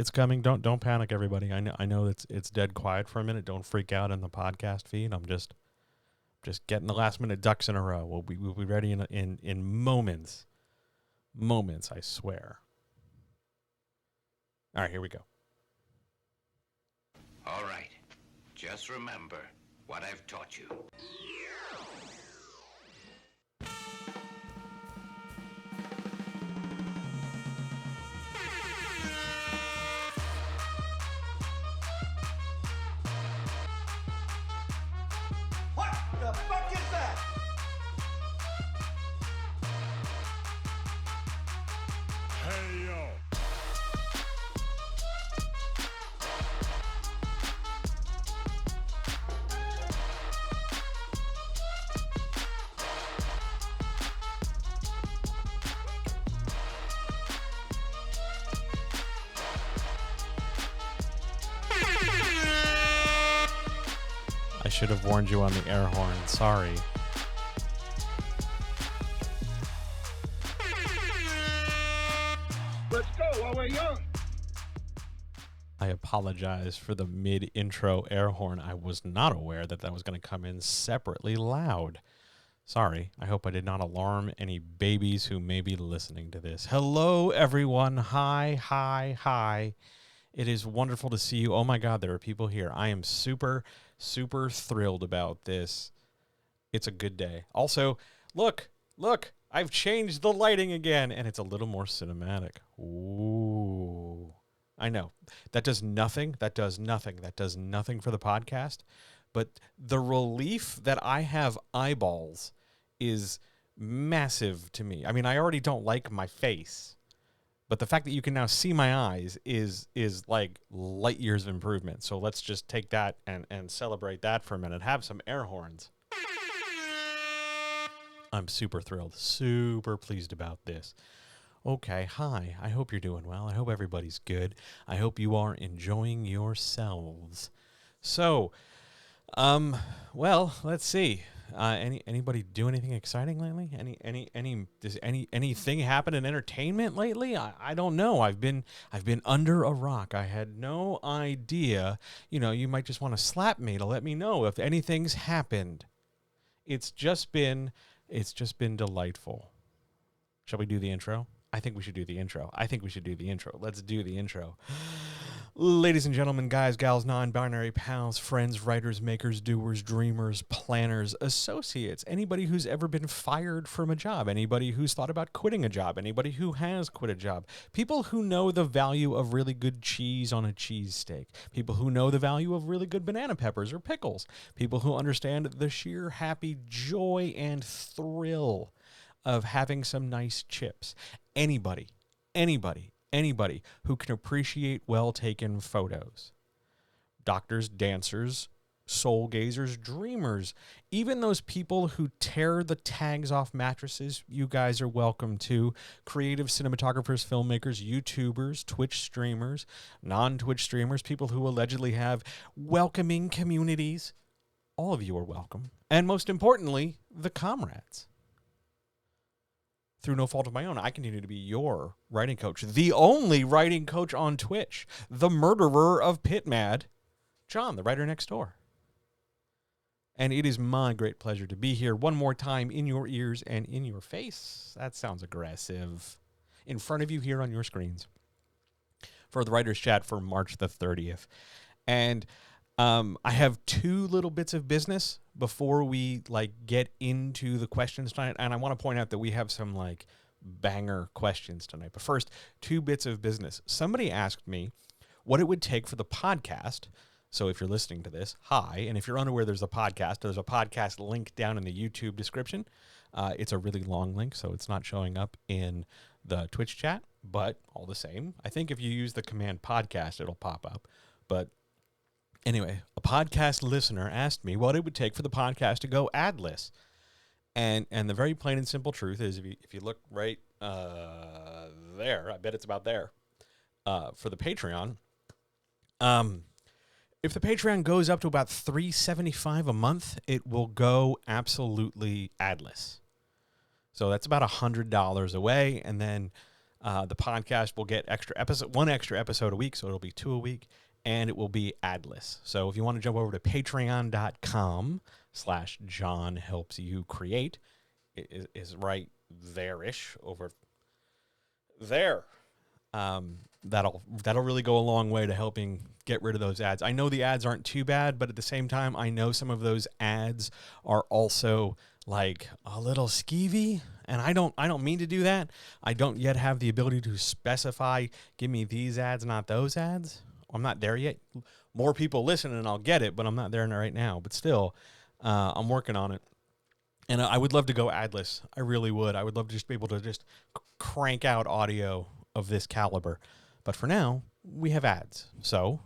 It's coming. Don't panic, everybody. I know it's dead quiet for a minute. Don't freak out in the podcast feed. I'm just getting the last minute ducks in a row. We'll be ready in moments. Moments, I swear. All right, here we go. All right. Just remember what I've taught you. What the fuck is that? Hey, yo. I should have warned you on the air horn. Sorry. Let's go while we're young. I apologize for the mid-intro air horn. I was not aware that was going to come in separately loud. Sorry. I hope I did not alarm any babies who may be listening to this. Hello, everyone. Hi. It is wonderful to see you. Oh, my God, there are people here. I am super, super thrilled about this. It's a good day. Also, look, I've changed the lighting again, and it's a little more cinematic. Ooh. I know. That does nothing for the podcast, but the relief that I have eyeballs is massive to me. I mean, I already don't like my face, but the fact that you can now see my eyes is like light years of improvement. So let's just take that and celebrate that for a minute. Have some air horns. I'm super thrilled, super pleased about this. Okay, hi. I hope you're doing well. I hope everybody's good. I hope you are enjoying yourselves. So, well, let's see. Anybody do anything exciting lately? Does anything happen in entertainment lately? I don't know. I've been under a rock. I had no idea. You know, you might just want to slap me to let me know if anything's happened. It's just been delightful. Shall we do the intro? I think we should do the intro. Let's do the intro. Ladies and gentlemen, guys, gals, non-binary pals, friends, writers, makers, doers, dreamers, planners, associates, anybody who's ever been fired from a job, anybody who's thought about quitting a job, anybody who has quit a job, people who know the value of really good cheese on a cheesesteak, people who know the value of really good banana peppers or pickles, people who understand the sheer happy joy and thrill of having some nice chips. Anybody who can appreciate well-taken photos. Doctors, dancers, soul gazers, dreamers, even those people who tear the tags off mattresses, you guys are welcome to. Creative cinematographers, filmmakers, YouTubers, Twitch streamers, non-Twitch streamers, people who allegedly have welcoming communities. All of you are welcome. And most importantly, the comrades. Through no fault of my own, I continue to be your writing coach, the only writing coach on Twitch, the murderer of Pitmad, John, the writer next door. And it is my great pleasure to be here one more time in your ears and in your face. That sounds aggressive. In front of you here on your screens for the Writers' Chat for March the 30th. And I have two little bits of business before we get into the questions tonight, and I want to point out that we have some banger questions tonight. But first, two bits of business. Somebody asked me what it would take for the podcast. So if you're listening to this, hi, and if you're unaware, there's a podcast link down in the YouTube description. It's a really long link, so it's not showing up in the Twitch chat, but all the same, I think if you use the command podcast, it'll pop up. But anyway, a podcast listener asked me what it would take for the podcast to go adless. And the very plain and simple truth is, if you look right there, I bet it's about there, for the Patreon, if the Patreon goes up to about $3.75 a month, it will go absolutely adless. So that's about $100 away, and then The podcast will get one extra episode a week, so it'll be 2 a week, and it will be adless. So if you want to jump over to patreon.com/John Helps You Create, it is right there-ish, over there. That'll really go a long way to helping get rid of those ads. I know the ads aren't too bad, but at the same time, I know some of those ads are also like a little skeevy, and I don't mean to do that. I don't yet have the ability to specify, give me these ads, not those ads. I'm not there yet. More people listen and I'll get it, but I'm not there right now. But still, I'm working on it. And I would love to go adless. I really would. I would love to just be able to just crank out audio of this caliber. But for now, we have ads. So,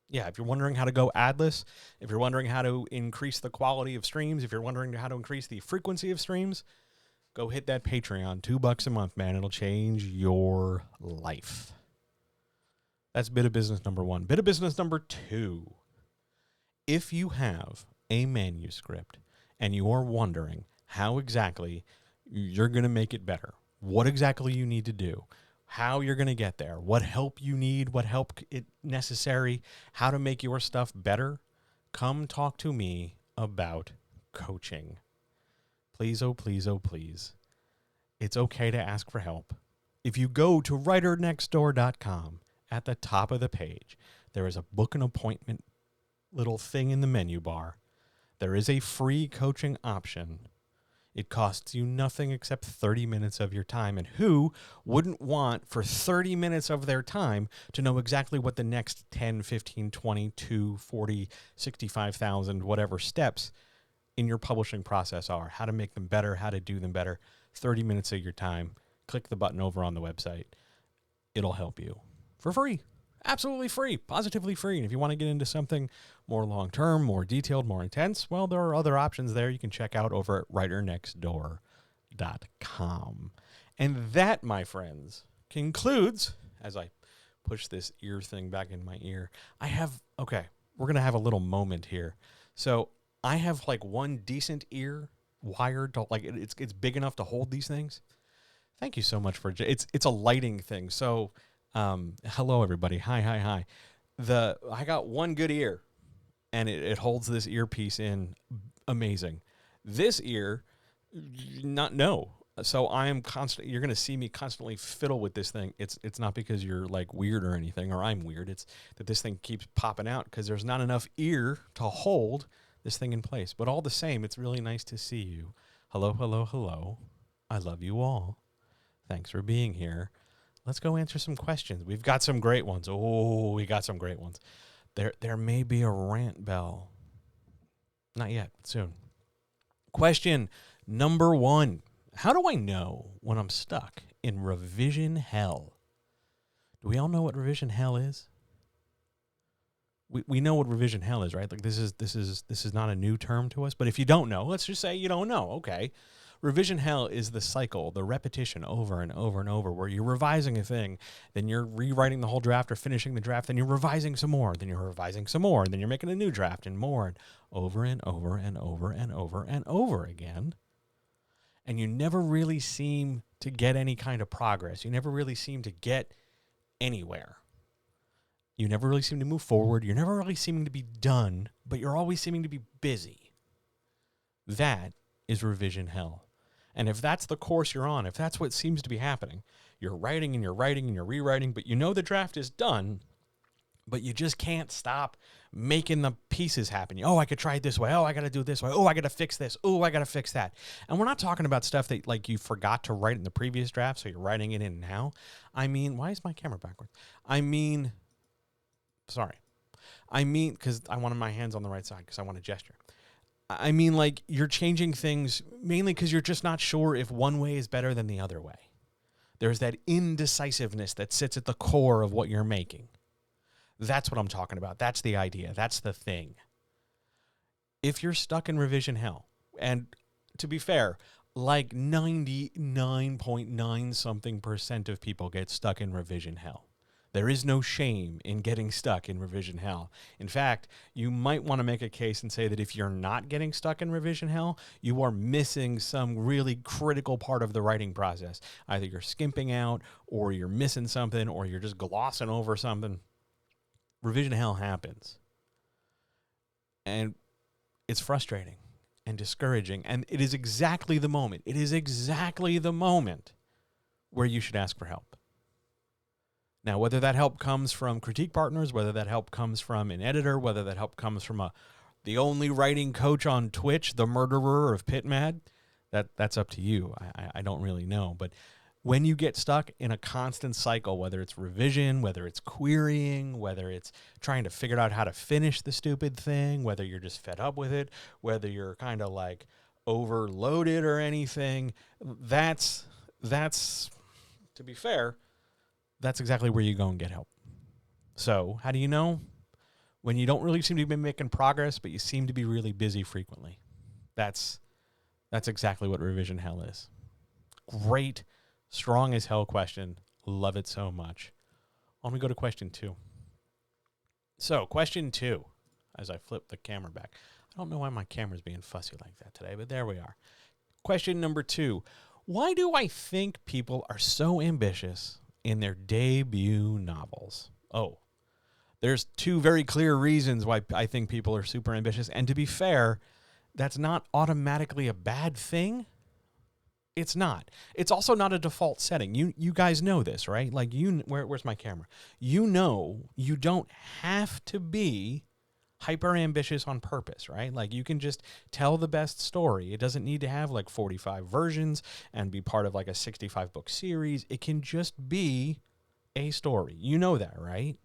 yeah, if you're wondering how to go adless, if you're wondering how to increase the quality of streams, if you're wondering how to increase the frequency of streams, go hit that Patreon. $2 a month, man. It'll change your life. That's bit of business number 1. Bit of business number 2. If you have a manuscript and you are wondering how exactly you're going to make it better, what exactly you need to do, how you're going to get there, what help you need, what help it necessary, how to make your stuff better, come talk to me about coaching. Please, oh please, oh please. It's okay to ask for help. If you go to writernextdoor.com, at the top of the page, there is a book an appointment little thing in the menu bar. There is a free coaching option. It costs you nothing except 30 minutes of your time. And who wouldn't want for 30 minutes of their time to know exactly what the next 10, 15, 20, 2, 40, 65,000, whatever steps in your publishing process are, how to make them better, how to do them better. 30 minutes of your time. Click the button over on the website. It'll help you for free. Absolutely free, positively free. And if you want to get into something more long-term, more detailed, more intense, well, there are other options there you can check out over at writernextdoor.com. And that, my friends, concludes, as I push this ear thing back in my ear, we're going to have a little moment here. So I have like one decent ear wired to, like, it's big enough to hold these things. Thank you so much for it's a lighting thing. So hello everybody. Hi. I got one good ear and it holds this earpiece in amazing. This ear, no. So I am you're going to see me constantly fiddle with this thing. It's not because you're like weird or anything, or I'm weird. It's that this thing keeps popping out because there's not enough ear to hold this thing in place. But all the same, it's really nice to see you. Hello. I love you all. Thanks for being here. Let's go answer some questions. We've got some great ones. Oh, we got some great ones. There may be a rant bell. Not yet, soon. Question number 1. How do I know when I'm stuck in revision hell? Do we all know what revision hell is? We know what revision hell is, right? Like this is not a new term to us, but if you don't know, let's just say you don't know. Okay. Revision hell is the cycle, the repetition over and over and over, where you're revising a thing, then you're rewriting the whole draft or finishing the draft, then you're revising some more, then you're revising some more, and then you're making a new draft and more, and over and over and over and over and over again. And you never really seem to get any kind of progress. You never really seem to get anywhere. You never really seem to move forward. You're never really seeming to be done, but you're always seeming to be busy. That is revision hell. And if that's the course you're on, if that's what seems to be happening, you're writing and you're writing and you're rewriting, but you know the draft is done, but you just can't stop making the pieces happen. Oh, I could try it this way. Oh, I got to do it this way. Oh, I got to fix this. Oh, I got to fix that. And we're not talking about stuff that like you forgot to write in the previous draft, so you're writing it in now. I mean, why is my camera backwards? Because I wanted my hands on the right side because I want to gesture. I mean, like, you're changing things mainly because you're just not sure if one way is better than the other way. There's that indecisiveness that sits at the core of what you're making. That's what I'm talking about. That's the idea. That's the thing. If you're stuck in revision hell, and to be fair, like 99.9 something % of people get stuck in revision hell. There is no shame in getting stuck in revision hell. In fact, you might want to make a case and say that if you're not getting stuck in revision hell, you are missing some really critical part of the writing process. Either you're skimping out, or you're missing something, or you're just glossing over something. Revision hell happens. And it's frustrating and discouraging. And it is exactly the moment. It is exactly the moment where you should ask for help. Now, whether that help comes from critique partners, whether that help comes from an editor, whether that help comes from the only writing coach on Twitch, the murderer of Pitmad, that's up to you. I don't really know. But when you get stuck in a constant cycle, whether it's revision, whether it's querying, whether it's trying to figure out how to finish the stupid thing, whether you're just fed up with it, whether you're kind of like overloaded or anything, that's to be fair, that's exactly where you go and get help. So how do you know? When you don't really seem to be making progress, but you seem to be really busy frequently. That's exactly what revision hell is. Great, strong as hell question. Love it so much. Why don't we go to question 2? So question 2, as I flip the camera back. I don't know why my camera's being fussy like that today, but there we are. Question number 2. Why do I think people are so ambitious in their debut novels? Oh, there's 2 very clear reasons why I think people are super ambitious. And to be fair, that's not automatically a bad thing. It's not. It's also not a default setting. You guys know this, right? Like, where's my camera? You know you don't have to be hyper ambitious on purpose, right? Like, you can just tell the best story. It doesn't need to have like 45 versions and be part of like a 65 book series. It can just be a story. You know that, right?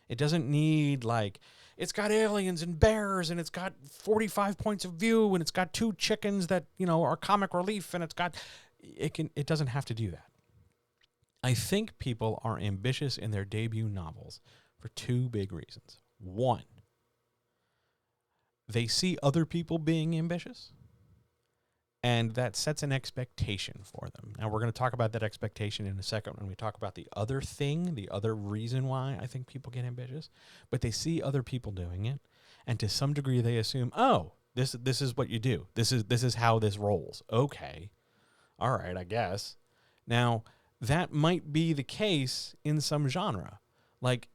It doesn't need like, it's got aliens and bears and it's got 45 points of view and it's got 2 chickens that, are comic relief, and it doesn't have to do that. I think people are ambitious in their debut novels for 2 big reasons. 1, they see other people being ambitious, and that sets an expectation for them. Now, we're going to talk about that expectation in a second when we talk about the other thing, the other reason why I think people get ambitious. But they see other people doing it, and to some degree they assume, oh, this is what you do. This is how this rolls. Okay. All right, I guess. Now, that might be the case in some genre. Like,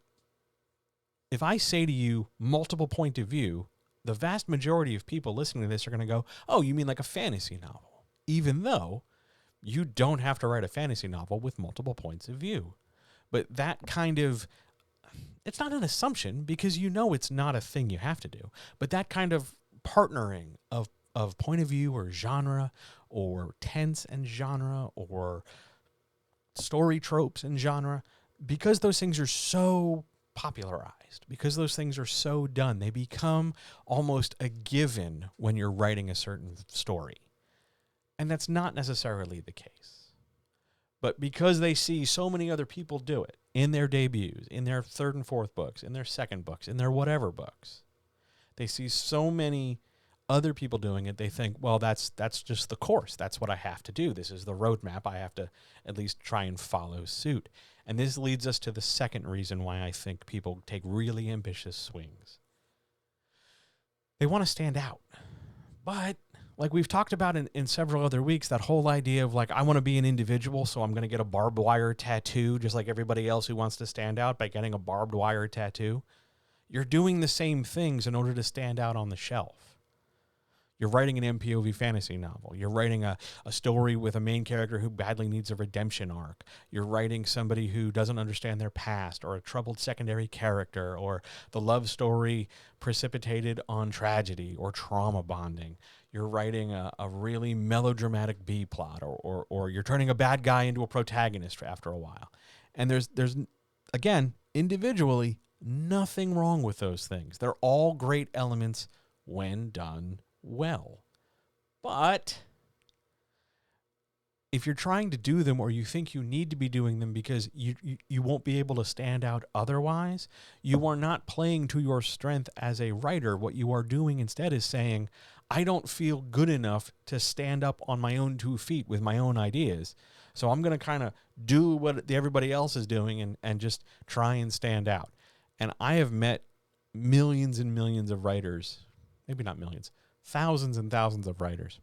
if I say to you multiple point of view, the vast majority of people listening to this are going to go, oh, you mean like a fantasy novel? Even though you don't have to write a fantasy novel with multiple points of view. But that kind of, it's not an assumption because it's not a thing you have to do. But that kind of partnering of point of view or genre or tense and genre or story tropes and genre, because those things are so popularized, because those things are so done, they become almost a given when you're writing a certain story. And that's not necessarily the case. But because they see so many other people do it in their debuts, in their 3rd and 4th books, in their 2nd books, in their whatever books, they see so many other people doing it, they think, well, that's just the course. That's what I have to do. This is the roadmap. I have to at least try and follow suit. And this leads us to the second reason why I think people take really ambitious swings. They want to stand out. But like we've talked about in several other weeks, that whole idea of like, I want to be an individual, so I'm going to get a barbed wire tattoo, just like everybody else who wants to stand out by getting a barbed wire tattoo. You're doing the same things in order to stand out on the shelf. You're writing an MPOV fantasy novel. You're writing a story with a main character who badly needs a redemption arc. You're writing somebody who doesn't understand their past, or a troubled secondary character, or the love story precipitated on tragedy or trauma bonding. You're writing a really melodramatic B plot, or you're turning a bad guy into a protagonist after a while. And there's again, individually, nothing wrong with those things. They're all great elements when done well. But if you're trying to do them, or you think you need to be doing them because you won't be able to stand out otherwise, you are not playing to your strength as a writer. What you are doing instead is saying, I don't feel good enough to stand up on my own 2 feet with my own ideas. So I'm going to kind of do what everybody else is doing and just try and stand out. And I have met millions and millions of writers, maybe not millions, thousands and thousands of writers.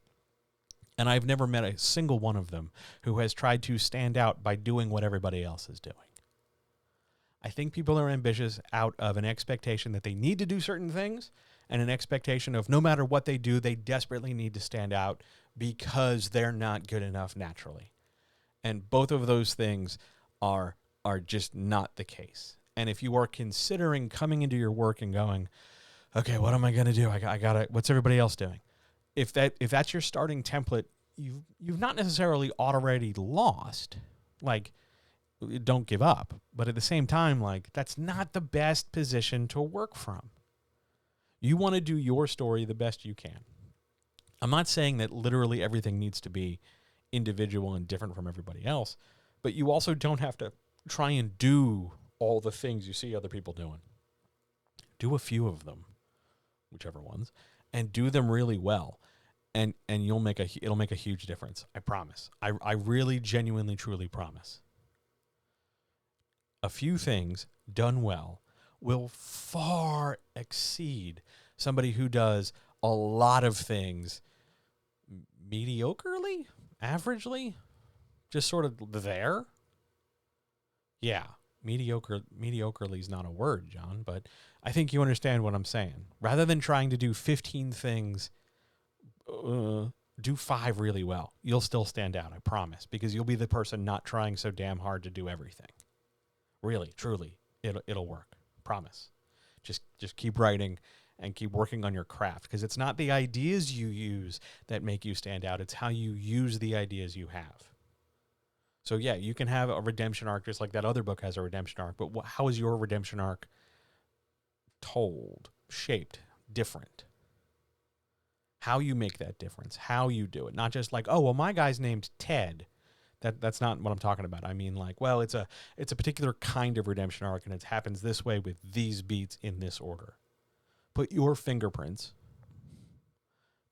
And I've never met a single one of them who has tried to stand out by doing what everybody else is doing. I think people are ambitious out of an expectation that they need to do certain things and an expectation of no matter what they do, they desperately need to stand out because they're not good enough naturally. And both of those things are just not the case. And if you are considering coming into your work and going, okay, what am I going to do? I gotta, what's everybody else doing? If that's your starting template, you've not necessarily already lost. Like, don't give up. But at the same time, like, that's not the best position to work from. You want to do your story the best you can. I'm not saying that literally everything needs to be individual and different from everybody else, but you also don't have to try and do all the things you see other people doing. Do a few of them, whichever ones, and do them really well. And it'll make a huge difference. I promise. I really genuinely truly promise. A few things done well will far exceed somebody who does a lot of things mediocrely, averagely, just sort of there. Yeah, mediocrely is not a word, John, but I think you understand what I'm saying. Rather than trying to do 15 things, do 5 really well. You'll still stand out, I promise, because you'll be the person not trying so damn hard to do everything. Really, truly, it'll work. Promise. Just keep writing and keep working on your craft, because it's not the ideas you use that make you stand out. It's how you use the ideas you have. So yeah, you can have a redemption arc just like that other book has a redemption arc, but how is your redemption arc told, shaped, different? How you make that difference, how you do it. Not just like, oh, well, my guy's named Ted. That's not what I'm talking about. I mean, like, well, it's a particular kind of redemption arc, and it happens this way with these beats in this order. Put your fingerprints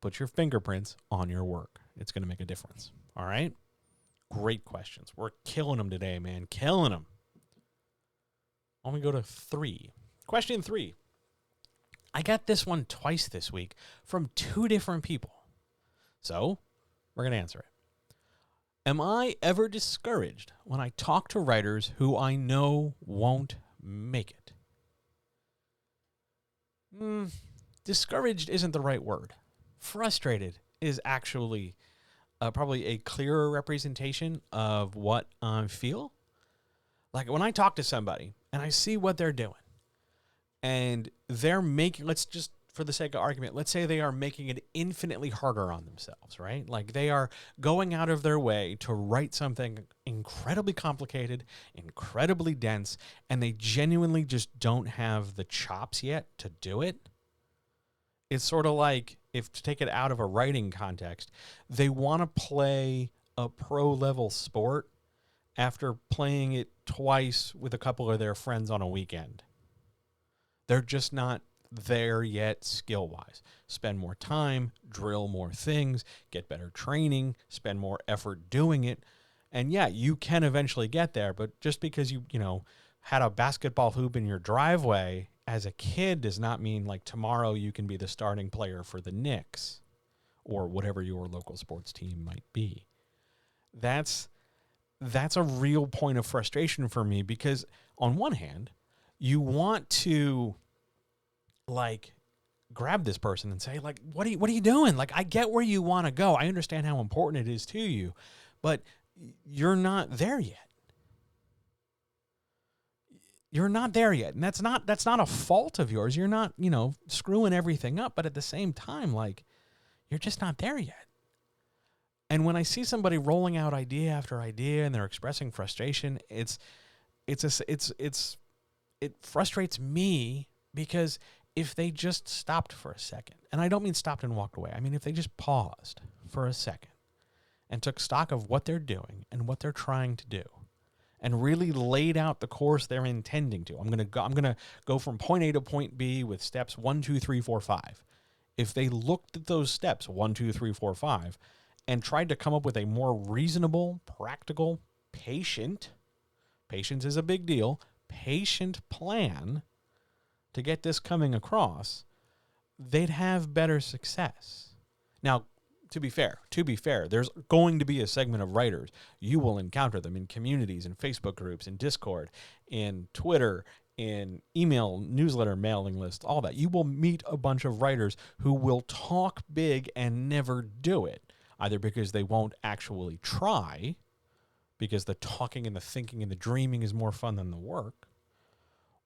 on your work. It's going to make a difference. All right? Great questions. We're killing them today, man. Killing them. Let me go to 3. Question 3. I got this one twice this week from 2 different people. So, we're going to answer it. Am I ever discouraged when I talk to writers who I know won't make it? Discouraged isn't the right word. Frustrated is actually probably a clearer representation of what I feel. Like when I talk to somebody and I see what they're doing and they're making, let's just, for the sake of argument, let's say they are making it infinitely harder on themselves, right? Like they are going out of their way to write something incredibly complicated, incredibly dense, and they genuinely just don't have the chops yet to do it. It's sort of like, if to take it out of a writing context, they want to play a pro-level sport after playing it twice with a couple of their friends on a weekend. They're just not there yet skill-wise. Spend more time, drill more things, get better training, spend more effort doing it. And yeah, you can eventually get there, but just because you had a basketball hoop in your driveway as a kid does not mean like tomorrow you can be the starting player for the Knicks or whatever your local sports team might be. That's a real point of frustration for me, because on one hand, you want to like grab this person and say like, what are you doing? Like, I get where you want to go. I understand how important it is to you, but you're not there yet. You're not there yet. And that's not a fault of yours. You're not, screwing everything up, but at the same time, like, you're just not there yet. And when I see somebody rolling out idea after idea and they're expressing frustration, it frustrates me, because if they just stopped for a second, and I don't mean stopped and walked away, I mean if they just paused for a second and took stock of what they're doing and what they're trying to do and really laid out the course they're intending to. I'm going to go from point A to point B with steps 1, 2, 3, 4, 5. if they looked at those steps, 1, 2, 3, 4, 5, and tried to come up with a more reasonable, practical, patience is a big deal, patient plan to get this coming across, they'd have better success. Now, to be fair, there's going to be a segment of writers. You will encounter them in communities, in Facebook groups, in Discord, in Twitter, in email, newsletter, mailing lists, all that. You will meet a bunch of writers who will talk big and never do it, either because they won't actually try, because the talking and the thinking and the dreaming is more fun than the work,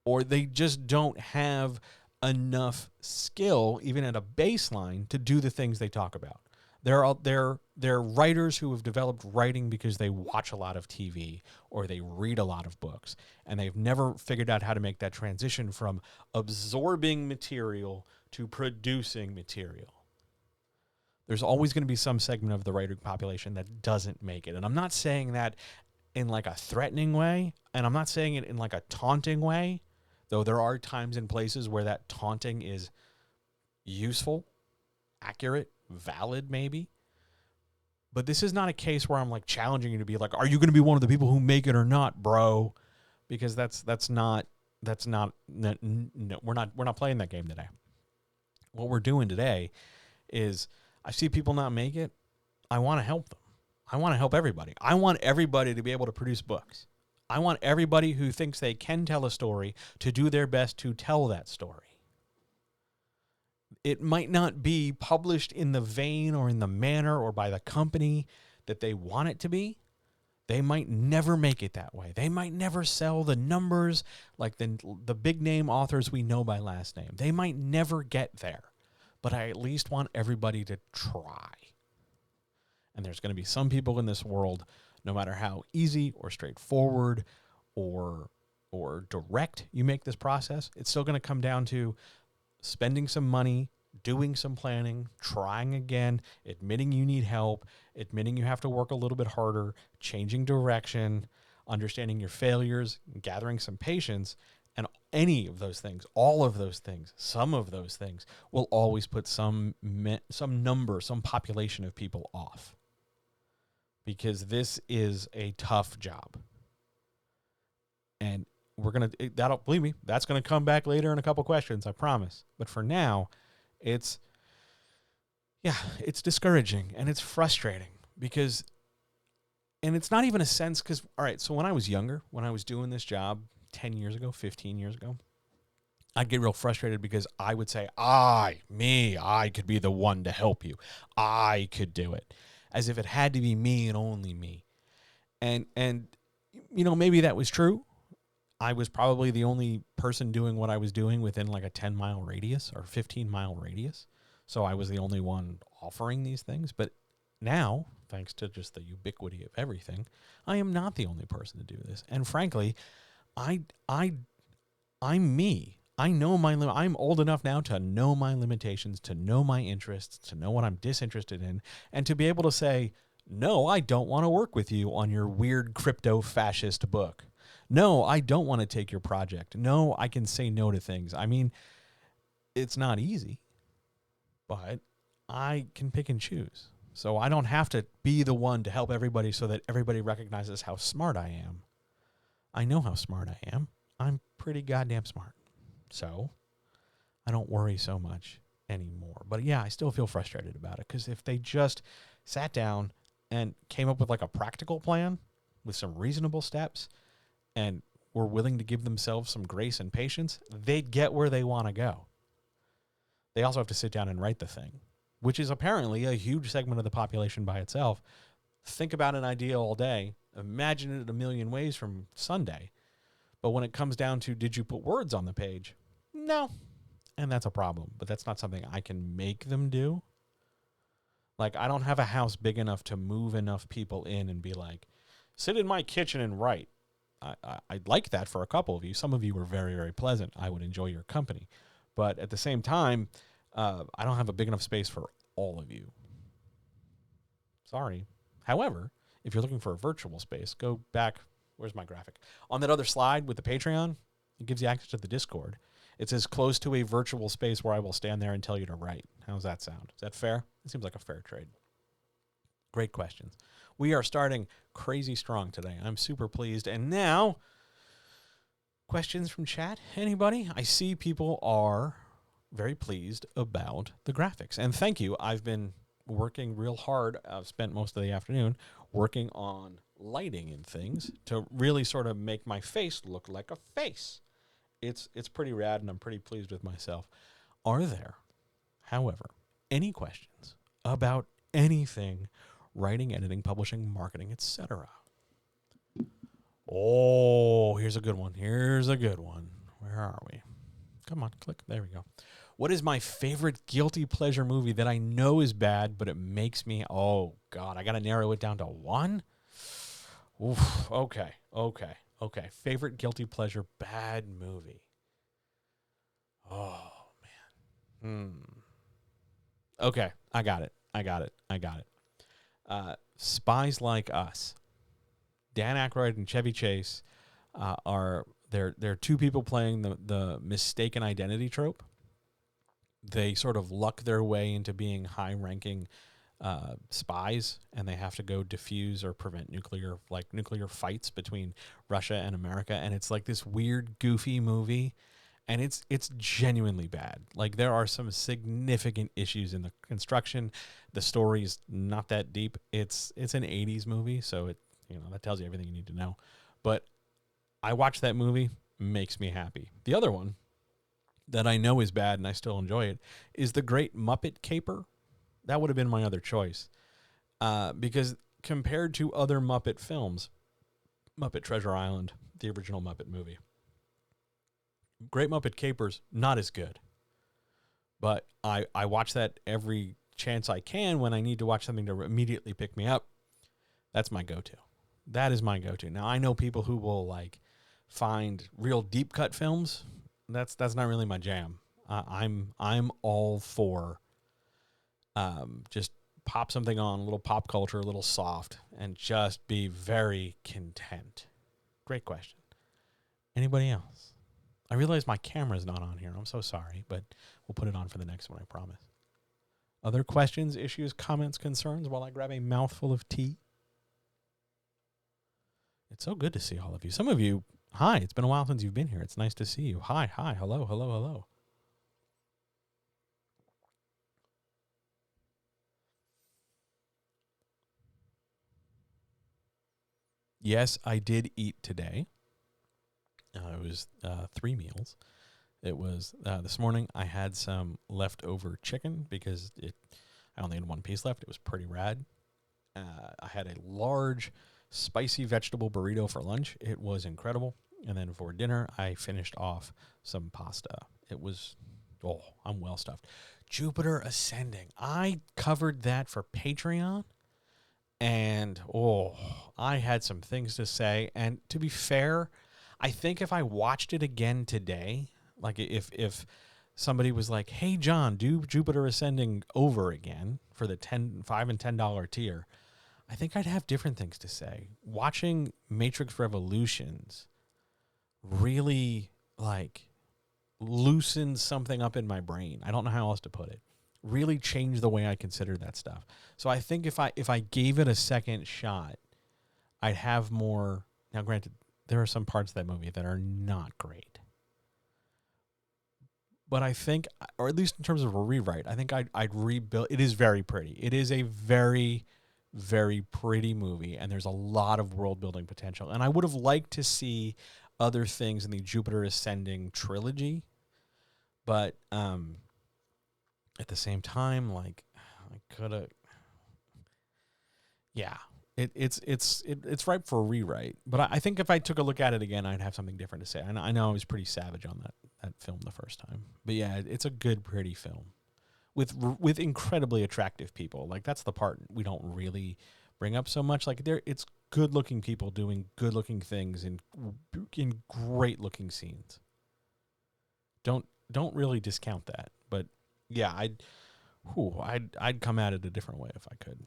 or they just don't have enough skill, even at a baseline, to do the things they talk about. They're writers who have developed writing because they watch a lot of TV or they read a lot of books, and they've never figured out how to make that transition from absorbing material to producing material. There's always going to be some segment of the writer population that doesn't make it. And I'm not saying that in like a threatening way, and I'm not saying it in like a taunting way, though there are times and places where that taunting is useful, accurate, valid maybe. But this is not a case where I'm like challenging you to be like, are you going to be one of the people who make it or not, bro? Because that's not no, we're not playing that game today. What we're doing today is, I see people not make it, I want to help them. I want to help everybody. I want everybody to be able to produce books. I want everybody who thinks they can tell a story to do their best to tell that story. It might not be published in the vein or in the manner or by the company that they want it to be. They might never make it that way. They might never sell the numbers like the big name authors we know by last name. They might never get there. But I at least want everybody to try. And there's going to be some people in this world, no matter how easy or straightforward or direct you make this process, it's still going to come down to spending some money, doing some planning, trying again, admitting you need help, admitting you have to work a little bit harder, changing direction, understanding your failures, gathering some patience. And any of those things, all of those things, some of those things will always put some number, some population of people off. Because this is a tough job. And believe me, that's going to come back later in a couple questions, I promise. But for now, it's discouraging and it's frustrating because, and it's not even a sense because, all right, so when I was younger, when I was doing this job 10 years ago, 15 years ago, I'd get real frustrated because I would say, I could be the one to help you. I could do it. As if it had to be me and only me. And maybe that was true. I was probably the only person doing what I was doing within like a 10-mile radius or 15-mile radius. So I was the only one offering these things. But now, thanks to just the ubiquity of everything, I am not the only person to do this. And frankly, I'm me. I know I'm old enough now to know my limitations, to know my interests, to know what I'm disinterested in, and to be able to say, no, I don't want to work with you on your weird crypto-fascist book. No, I don't want to take your project. No, I can say no to things. I mean, it's not easy, but I can pick and choose. So I don't have to be the one to help everybody so that everybody recognizes how smart I am. I know how smart I am. I'm pretty goddamn smart. So I don't worry so much anymore. But yeah, I still feel frustrated about it because if they just sat down and came up with like a practical plan with some reasonable steps and were willing to give themselves some grace and patience, they'd get where they want to go. They also have to sit down and write the thing, which is apparently a huge segment of the population by itself. Think about an idea all day. Imagine it a million ways from Sunday. But when it comes down to, did you put words on the page? No. And that's a problem. But that's not something I can make them do. Like, I don't have a house big enough to move enough people in and be like, sit in my kitchen and write. I'd like that for a couple of you. Some of you are very, very pleasant. I would enjoy your company. But at the same time, I don't have a big enough space for all of you. Sorry. However, if you're looking for a virtual space, go back. Where's my graphic? On that other slide with the Patreon, it gives you access to the Discord. It's as close to a virtual space where I will stand there and tell you to write. How's that sound? Is that fair? It seems like a fair trade. Great questions. We are starting crazy strong today. I'm super pleased. And now, questions from chat? Anybody? I see people are very pleased about the graphics. And thank you. I've been working real hard. I've spent most of the afternoon working on lighting and things to really sort of make my face look like a face. It's pretty rad, and I'm pretty pleased with myself. Are there, however, any questions about anything writing, editing, publishing, marketing, etc.? Oh, here's a good one. Here's a good one. Where are we? Come on, click. There we go. What is my favorite guilty pleasure movie that I know is bad, but it makes me, oh, God, I got to narrow it down to one? Oof, okay. Favorite guilty pleasure bad movie. Oh, man. Okay, I got it. Spies Like Us. Dan Aykroyd and Chevy Chase are two people playing the mistaken identity trope. They sort of luck their way into being high-ranking spies, and they have to go defuse or prevent nuclear fights between Russia and America. And it's like this weird, goofy movie, and it's genuinely bad. Like, there are some significant issues in the construction. The story's not that deep. It's an 80s movie, so that tells you everything you need to know. But I watched that movie, makes me happy. The other one that I know is bad and I still enjoy it is The Great Muppet Caper. That would have been my other choice. Because compared to other Muppet films, Muppet Treasure Island, the original Muppet movie, Great Muppet Caper's not as good. But I watch that every chance I can when I need to watch something to immediately pick me up. That's my go-to. That is my go-to. Now, I know people who will find real deep cut films. That's not really my jam. I'm all for just pop something on, a little pop culture, a little soft, and just be very content. Great question. Anybody else? I realize my camera's not on here. I'm so sorry, but we'll put it on for the next one, I promise. Other questions, issues, comments, concerns while I grab a mouthful of tea? It's so good to see all of you. Some of you, hi, it's been a while since you've been here. It's nice to see you. Hi, hello. Yes, I did eat today. It was 3 meals. It was this morning I had some leftover chicken because I only had 1 piece left. It was pretty rad. I had a large spicy vegetable burrito for lunch. It was incredible. And then for dinner, I finished off some pasta. It was, I'm well stuffed. Jupiter Ascending. I covered that for Patreon. And, I had some things to say. And to be fair, I think if I watched it again today, like if somebody was like, hey, John, do Jupiter Ascending over again for the $5 and $10 tier, I think I'd have different things to say. Watching Matrix Revolutions really loosened something up in my brain. I don't know how else to put it. Really changed the way I consider that stuff. So I think if I gave it a second shot, I'd have more. Now, granted, there are some parts of that movie that are not great. But I think, or at least in terms of a rewrite, I think I'd rebuild. It is very pretty. It is a very, very pretty movie, and there's a lot of world building potential. And I would have liked to see other things in the Jupiter Ascending trilogy, but at the same time, I could have. Yeah, it's ripe for a rewrite. But I think if I took a look at it again, I'd have something different to say. I know I was pretty savage on that film the first time, but yeah, it's a good, pretty film with incredibly attractive people. That's the part we don't really bring up so much. It's good-looking people doing good-looking things in great-looking scenes. Don't really discount that. But yeah, I'd come at it a different way if I could.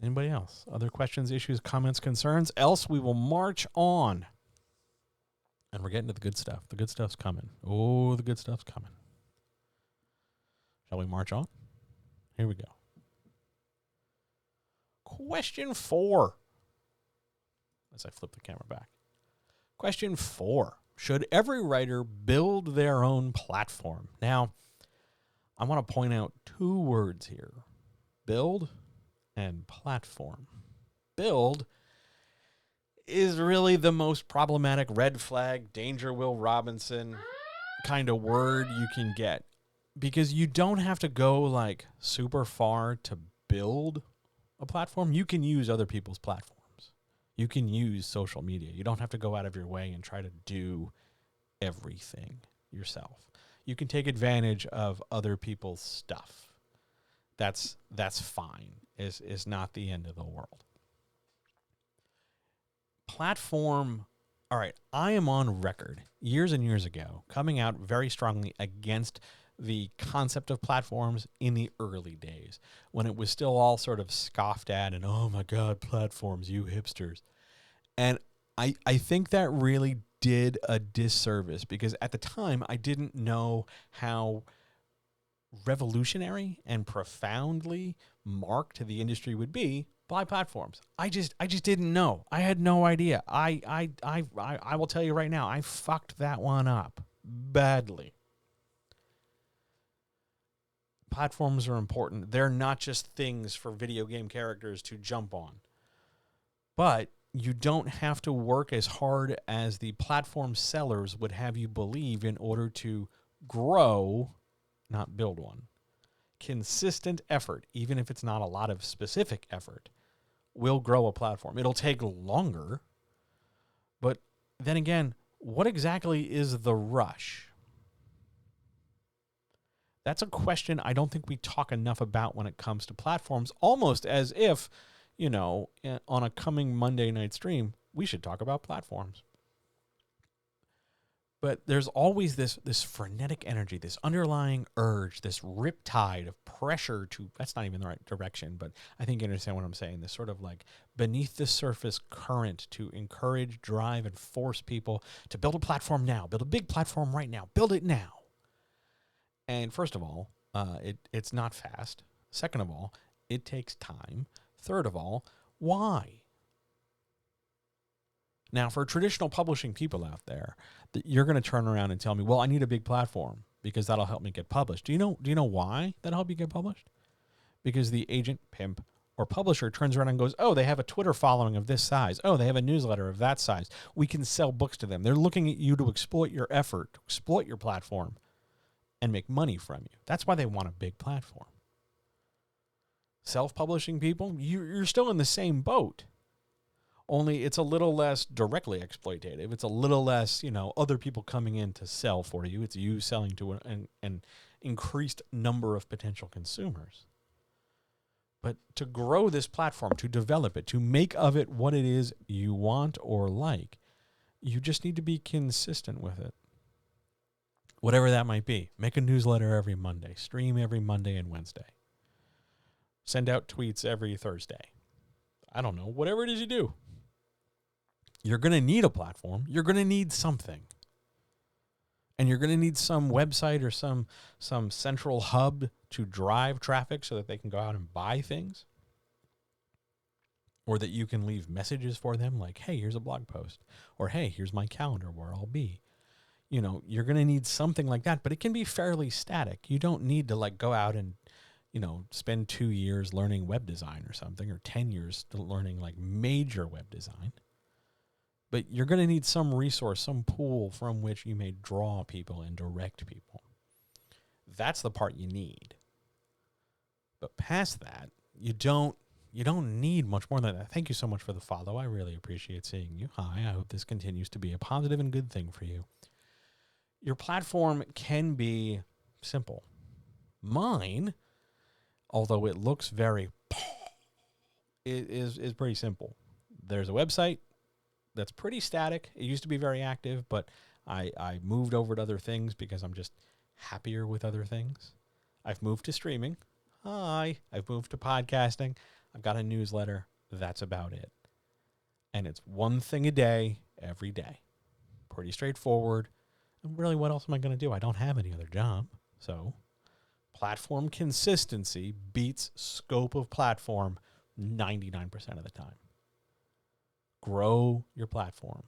Anybody else? Other questions, issues, comments, concerns? Else we will march on. And we're getting to the good stuff. The good stuff's coming. Oh, the good stuff's coming. Shall we march on? Here we go. Question 4. As I flip the camera back. Question 4. Should every writer build their own platform? Now, I want to point out 2 words here. Build and platform. Build is really the most problematic red flag, danger Will Robinson kind of word you can get. Because you don't have to go like super far to build a platform. You can use other people's platforms. You can use social media. You don't have to go out of your way and try to do everything yourself. You can take advantage of other people's stuff. That's fine. Is not the end of the world. Platform. All right, I am on record years and years ago coming out very strongly against the concept of platforms in the early days when it was still all sort of scoffed at and, oh my God, platforms, you hipsters. And I think that really did a disservice because at the time I didn't know how revolutionary and profoundly marked the industry would be by platforms. I just didn't know. I had no idea. I will tell you right now, I fucked that one up badly. Platforms are important. They're not just things for video game characters to jump on. But you don't have to work as hard as the platform sellers would have you believe in order to grow, not build one. Consistent effort, even if it's not a lot of specific effort, will grow a platform. It'll take longer, but then again, what exactly is the rush? That's a question I don't think we talk enough about when it comes to platforms, almost as if, on a coming Monday night stream, we should talk about platforms. But there's always this frenetic energy, this underlying urge, this riptide of pressure to, that's not even the right direction, but I think you understand what I'm saying, this sort of like beneath the surface current to encourage, drive, and force people to build a platform now, build a big platform right now, build it now. And first of all, it's not fast. Second of all, it takes time. Third of all, why? Now, for traditional publishing people out there, you're going to turn around and tell me, well, I need a big platform because that'll help me get published. Do you know why that'll help you get published? Because the agent, pimp, or publisher turns around and goes, oh, they have a Twitter following of this size. Oh, they have a newsletter of that size. We can sell books to them. They're looking at you to exploit your effort, to exploit your platform, and make money from you. That's why they want a big platform. Self-publishing people, you're still in the same boat. Only it's a little less directly exploitative. It's a little less, other people coming in to sell for you. It's you selling to an increased number of potential consumers. But to grow this platform, to develop it, to make of it what it is you want or like, you just need to be consistent with it. Whatever that might be. Make a newsletter every Monday. Stream every Monday and Wednesday. Send out tweets every Thursday. I don't know. Whatever it is you do. You're going to need a platform. You're going to need something. And you're going to need some website or some central hub to drive traffic so that they can go out and buy things. Or that you can leave messages for them like, hey, here's a blog post. Or, hey, here's my calendar where I'll be. You're going to need something like that, but it can be fairly static. You don't need to go out and, spend 2 years learning web design or something, or 10 years learning major web design. But you're going to need some resource, some pool from which you may draw people and direct people. That's the part you need. But past that, you don't need much more than that. Thank you so much for the follow. I really appreciate seeing you. Hi, I hope this continues to be a positive and good thing for you. Your platform can be simple. Mine, although it looks very, it is pretty simple. There's a website that's pretty static. It used to be very active, but I moved over to other things because I'm just happier with other things. I've moved to streaming. I've moved to podcasting. I've got a newsletter. That's about it. And it's one thing a day, every day. Pretty straightforward. And really, what else am I going to do? I don't have any other job. So platform consistency beats scope of platform 99% of the time. Grow your platform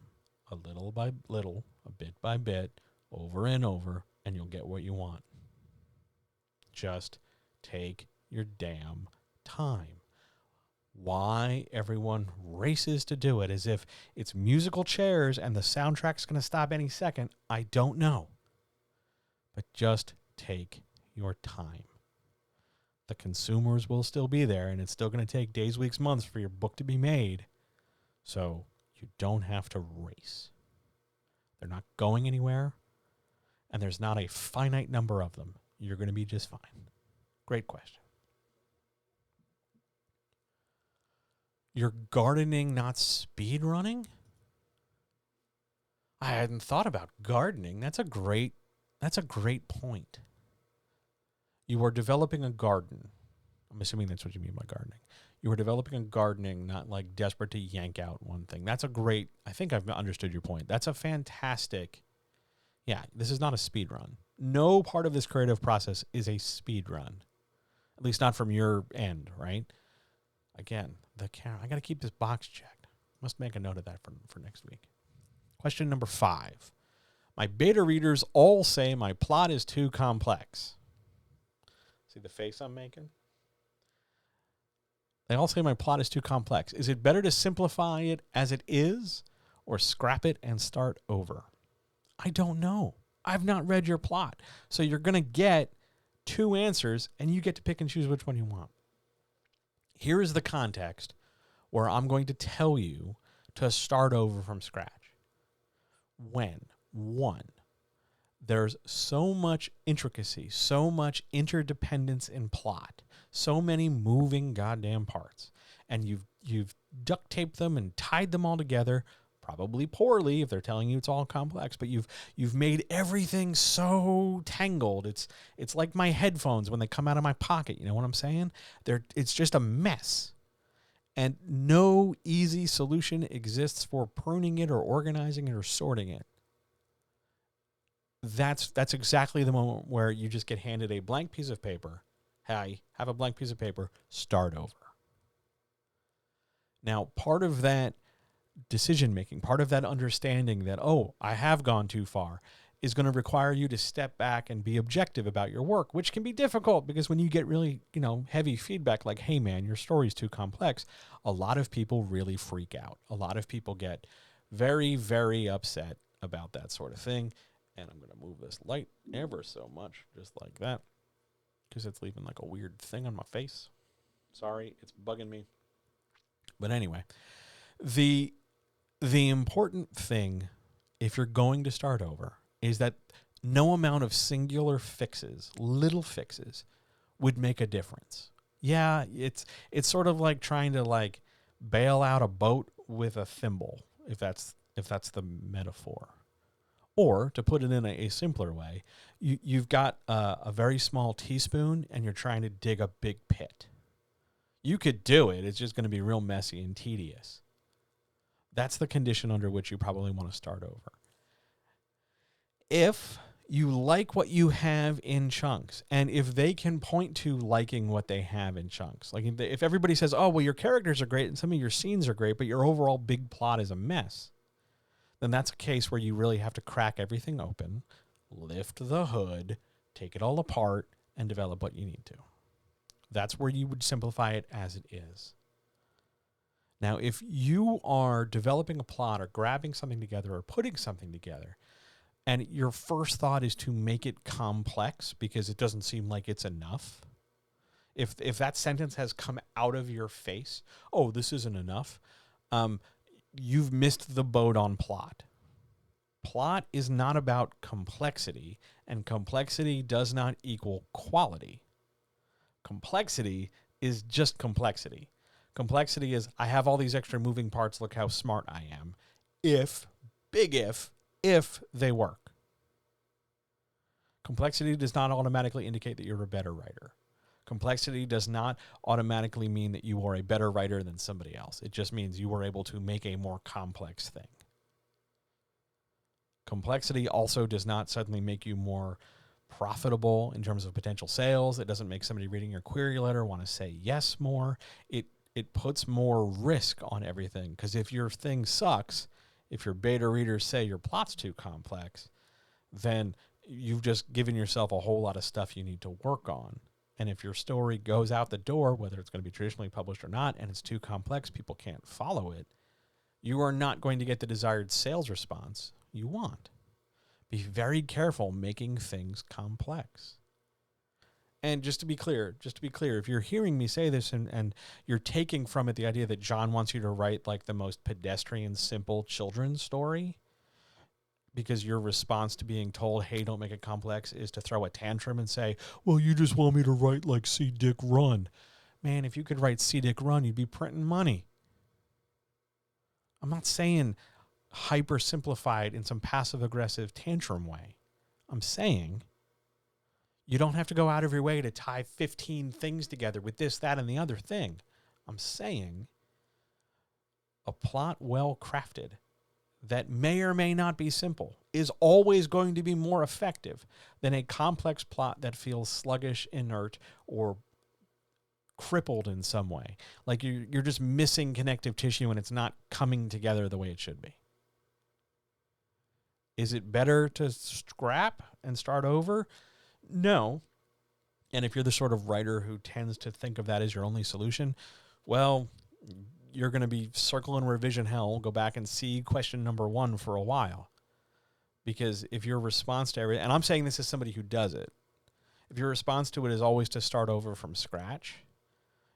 a little by little, a bit by bit, over and over, and you'll get what you want. Just take your damn time. Why everyone races to do it as if it's musical chairs and the soundtrack's going to stop any second, I don't know. But just take your time. The consumers will still be there, and it's still going to take days, weeks, months for your book to be made. So you don't have to race. They're not going anywhere, and there's not a finite number of them. You're going to be just fine. Great question. You're gardening, not speed running? I hadn't thought about gardening. That's a great point. You are developing a garden. I'm assuming that's what you mean by gardening. You are developing a gardening, not like desperate to yank out one thing. That's a great, I think I've understood your point. That's a fantastic, yeah, this is not a speed run. No part of this creative process is a speed run. At least not from your end, right? Again, the camera, I got to keep this box checked. Must make a note of that for next week. Question number 5. My beta readers all say my plot is too complex. See the face I'm making? They all say my plot is too complex. Is it better to simplify it as it is or scrap it and start over? I don't know. I've not read your plot. So you're going to get 2 answers, and you get to pick and choose which one you want. Here is the context where I'm going to tell you to start over from scratch. When, 1, there's so much intricacy, so much interdependence in plot, so many moving goddamn parts, and you've duct taped them and tied them all together, probably poorly if they're telling you it's all complex, but you've made everything so tangled. It's like my headphones when they come out of my pocket. You know what I'm saying? It's just a mess. And no easy solution exists for pruning it or organizing it or sorting it. That's exactly the moment where you just get handed a blank piece of paper. Hey, have a blank piece of paper, start over. Now, part of that decision-making, part of that understanding that, oh, I have gone too far, is going to require you to step back and be objective about your work, which can be difficult because when you get really, heavy feedback like, hey, man, your story's too complex, a lot of people really freak out. A lot of people get very, very upset about that sort of thing. And I'm going to move this light ever so much, just like that, because it's leaving like a weird thing on my face. Sorry, it's bugging me. But anyway, the important thing, if you're going to start over, is that no amount of singular fixes, little fixes, would make a difference. Yeah, it's sort of like trying to bail out a boat with a thimble, if that's the metaphor. Or, to put it in a simpler way, you've got a very small teaspoon and you're trying to dig a big pit. You could do it. It's just going to be real messy and tedious. That's the condition under which you probably want to start over. If you like what you have in chunks, and if they can point to liking what they have in chunks, like if everybody says, oh, well, your characters are great and some of your scenes are great, but your overall big plot is a mess, then that's a case where you really have to crack everything open, lift the hood, take it all apart, and develop what you need to. That's where you would simplify it as it is. Now, if you are developing a plot or grabbing something together or putting something together, and your first thought is to make it complex because it doesn't seem like it's enough, if that sentence has come out of your face, oh, this isn't enough, you've missed the boat on plot. Plot is not about complexity, and complexity does not equal quality. Complexity is just complexity. Complexity is, I have all these extra moving parts, look how smart I am. If they work. Complexity does not automatically indicate that you're a better writer. Complexity does not automatically mean that you are a better writer than somebody else. It just means you were able to make a more complex thing. Complexity also does not suddenly make you more profitable in terms of potential sales. It doesn't make somebody reading your query letter want to say yes more. It puts more risk on everything, because if your thing sucks, if your beta readers say your plot's too complex, then you've just given yourself a whole lot of stuff you need to work on. And if your story goes out the door, whether it's going to be traditionally published or not, and it's too complex, people can't follow it, you are not going to get the desired sales response you want. Be very careful making things complex. And just to be clear, if you're hearing me say this and you're taking from it the idea that John wants you to write like the most pedestrian, simple children's story, because your response to being told, hey, don't make it complex, is to throw a tantrum and say, well, you just want me to write like See Dick Run. Man, if you could write See Dick Run, you'd be printing money. I'm not saying hyper simplified in some passive aggressive tantrum way. I'm saying you don't have to go out of your way to tie 15 things together with this, that, and the other thing. I'm saying a plot well crafted that may or may not be simple is always going to be more effective than a complex plot that feels sluggish, inert, or crippled in some way. Like you're just missing connective tissue and it's not coming together the way it should be. Is it better to scrap and start over? No. And if you're the sort of writer who tends to think of that as your only solution, well, you're going to be circling revision hell. Go back and see question number 1 for a while. Because if your response to everything, and I'm saying this as somebody who does it, if your response to it is always to start over from scratch,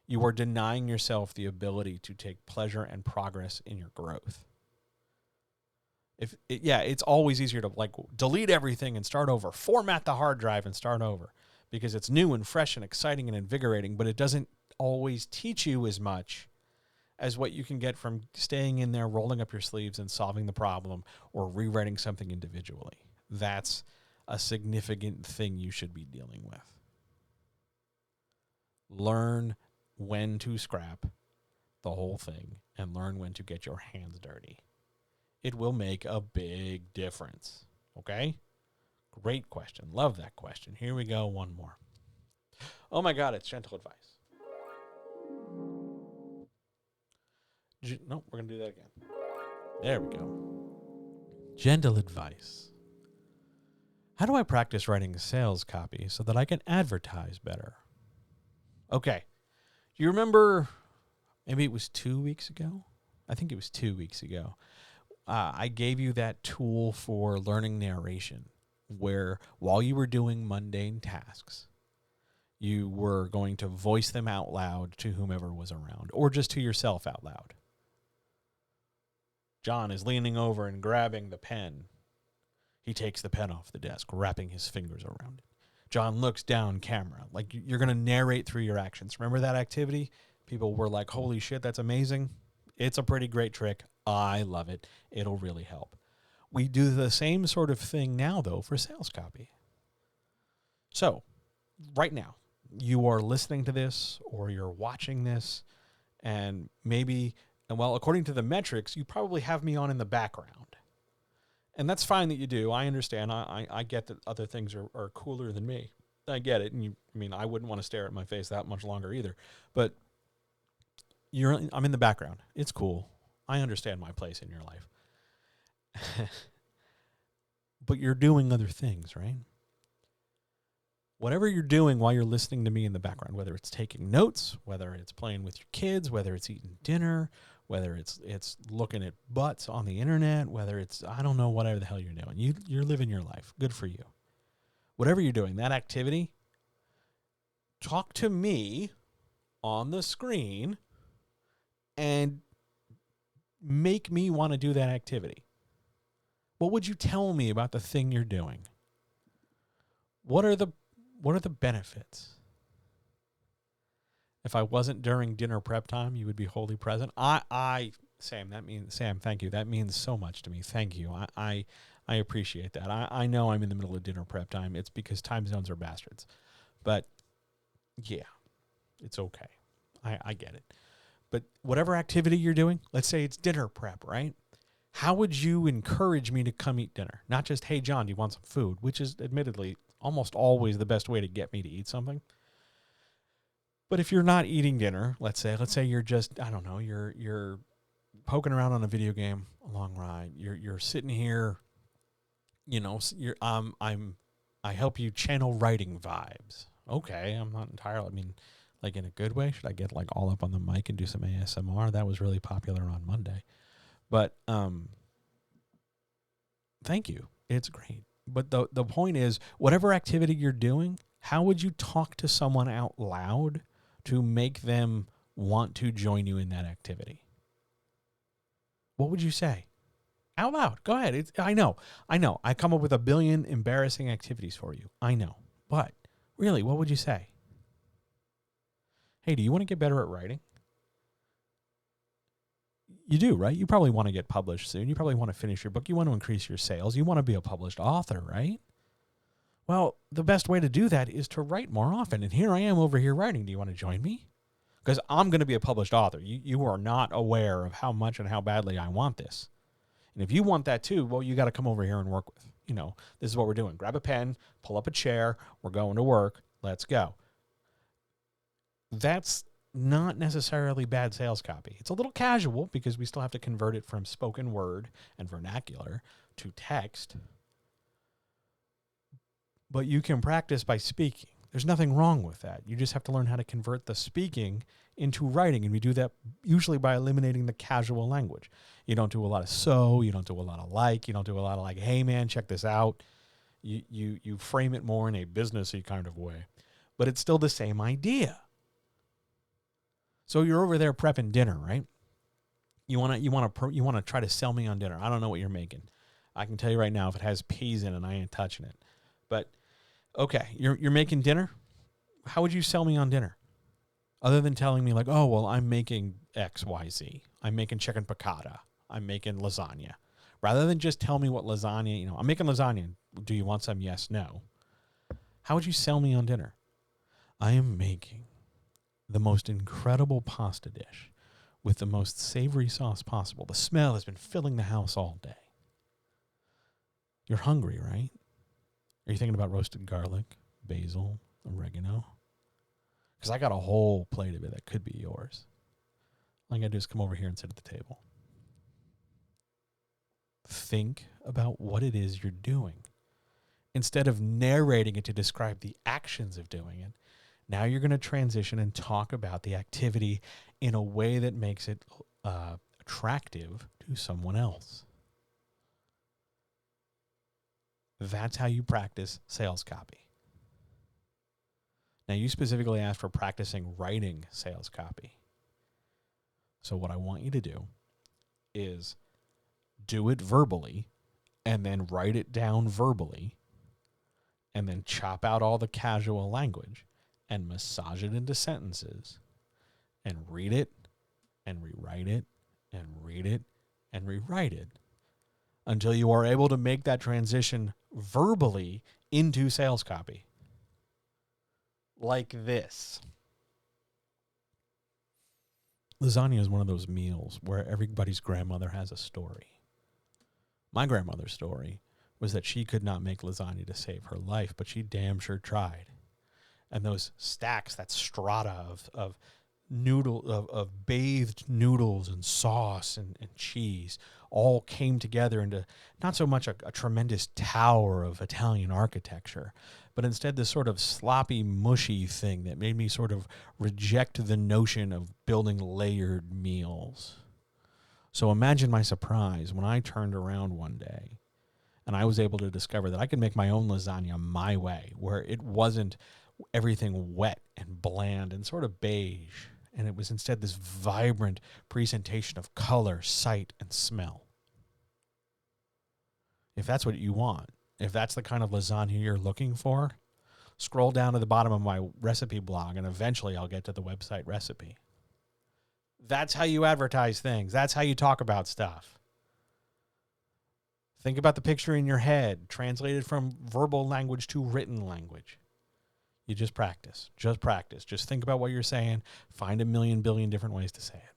you are denying yourself the ability to take pleasure and progress in your growth. It's always easier to like delete everything and start over, format the hard drive and start over, because it's new and fresh and exciting and invigorating, but it doesn't always teach you as much as what you can get from staying in there, rolling up your sleeves and solving the problem or rewriting something individually. That's a significant thing you should be dealing with. Learn when to scrap the whole thing and learn when to get your hands dirty. It will make a big difference. Okay? Great question. Love that question. Here we go. One more. Oh my God, it's gentle advice. No, we're going to do that again. There we go. Gentle advice. How do I practice writing sales copy so that I can advertise better? Okay. Do you remember, maybe it was 2 weeks ago? I think it was 2 weeks ago. I gave you that tool for learning narration, where while you were doing mundane tasks, you were going to voice them out loud to whomever was around, or just to yourself out loud. John is leaning over and grabbing the pen. He takes the pen off the desk, wrapping his fingers around it. John looks down camera, like you're going to narrate through your actions. Remember that activity? People were like, holy shit, that's amazing. It's a pretty great trick. I love it. It'll really help. We do the same sort of thing now, though, for sales copy. So, right now, you are listening to this or you're watching this, and maybe, well, according to the metrics, you probably have me on in the background. And that's fine that you do. I understand. I get that other things are cooler than me. I get it. And I wouldn't want to stare at my face that much longer either. But I'm in the background. It's cool. I understand my place in your life. But you're doing other things, right? Whatever you're doing while you're listening to me in the background, whether it's taking notes, whether it's playing with your kids, whether it's eating dinner, whether it's looking at butts on the internet, whether it's, I don't know, whatever the hell you're doing. You're living your life. Good for you. Whatever you're doing, that activity, talk to me on the screen and make me want to do that activity. What would you tell me about the thing you're doing? What are the benefits? If I wasn't during dinner prep time, you would be wholly present. Sam, thank you. That means so much to me. Thank you. I appreciate that. I know I'm in the middle of dinner prep time. It's because time zones are bastards. But yeah, it's okay. I get it. But whatever activity you're doing, let's say it's dinner prep, right? How would you encourage me to come eat dinner? Not just, hey, John, do you want some food? Which is admittedly almost always the best way to get me to eat something. But if you're not eating dinner, let's say you're just, I don't know, you're poking around on a video game, a long ride. You're sitting here, you know, I help you channel writing vibes. Okay, I'm not entirely, I mean, like in a good way. Should I get like all up on the mic and do some ASMR? That was really popular on Monday. But thank you. It's great. But the point is, whatever activity you're doing, how would you talk to someone out loud to make them want to join you in that activity? What would you say? Out loud. Go ahead. I know. I come up with a billion embarrassing activities for you. I know. But really, what would you say? Hey, do you want to get better at writing? You do, right? You probably want to get published soon. You probably want to finish your book. You want to increase your sales. You want to be a published author, right? Well, the best way to do that is to write more often. And here I am over here writing. Do you want to join me? Because I'm going to be a published author. You are not aware of how much and how badly I want this. And if you want that too, well, you got to come over here and work with. You know, this is what we're doing. Grab a pen, pull up a chair. We're going to work. Let's go. That's not necessarily bad sales copy. It's a little casual because we still have to convert it from spoken word and vernacular to text. But you can practice by speaking. There's nothing wrong with that. You just have to learn how to convert the speaking into writing. And we do that usually by eliminating the casual language. You don't do a lot of so, you don't do a lot of like, you don't do a lot of like, hey man, check this out. You frame it more in a businessy kind of way. But it's still the same idea. So you're over there prepping dinner, right? You want to try to sell me on dinner. I don't know what you're making. I can tell you right now, if it has peas in it, I ain't touching it. But okay, you're making dinner. How would you sell me on dinner? Other than telling me like, oh, well, I'm making X, Y, Z. I'm making chicken piccata. I'm making lasagna. Rather than just tell me what lasagna, you know, I'm making lasagna. Do you want some? Yes, no. How would you sell me on dinner? I am making the most incredible pasta dish with the most savory sauce possible. The smell has been filling the house all day. You're hungry, right? Are you thinking about roasted garlic, basil, oregano? Because I got a whole plate of it that could be yours. All I got to do is come over here and sit at the table. Think about what it is you're doing. Instead of narrating it to describe the actions of doing it, now you're going to transition and talk about the activity in a way that makes it attractive to someone else. That's how you practice sales copy. Now, you specifically asked for practicing writing sales copy. So what I want you to do is do it verbally and then write it down verbally and then chop out all the casual language and massage it into sentences and read it and rewrite it and read it and rewrite it until you are able to make that transition verbally into sales copy. Like this. Lasagna is one of those meals where everybody's grandmother has a story. My grandmother's story was that she could not make lasagna to save her life, but she damn sure tried. And those stacks, that strata of bathed noodles and sauce and cheese all came together into not so much a tremendous tower of Italian architecture, but instead this sort of sloppy, mushy thing that made me sort of reject the notion of building layered meals. So imagine my surprise when I turned around one day and I was able to discover that I could make my own lasagna my way, where it wasn't everything wet and bland and sort of beige, and it was instead this vibrant presentation of color, sight, and smell. If that's what you want, if that's the kind of lasagna you're looking for, scroll down to the bottom of my recipe blog, and eventually I'll get to the website recipe. That's how you advertise things. That's how you talk about stuff. Think about the picture in your head, translated from verbal language to written language. You just practice. Just practice. Just think about what you're saying. Find a million billion different ways to say it.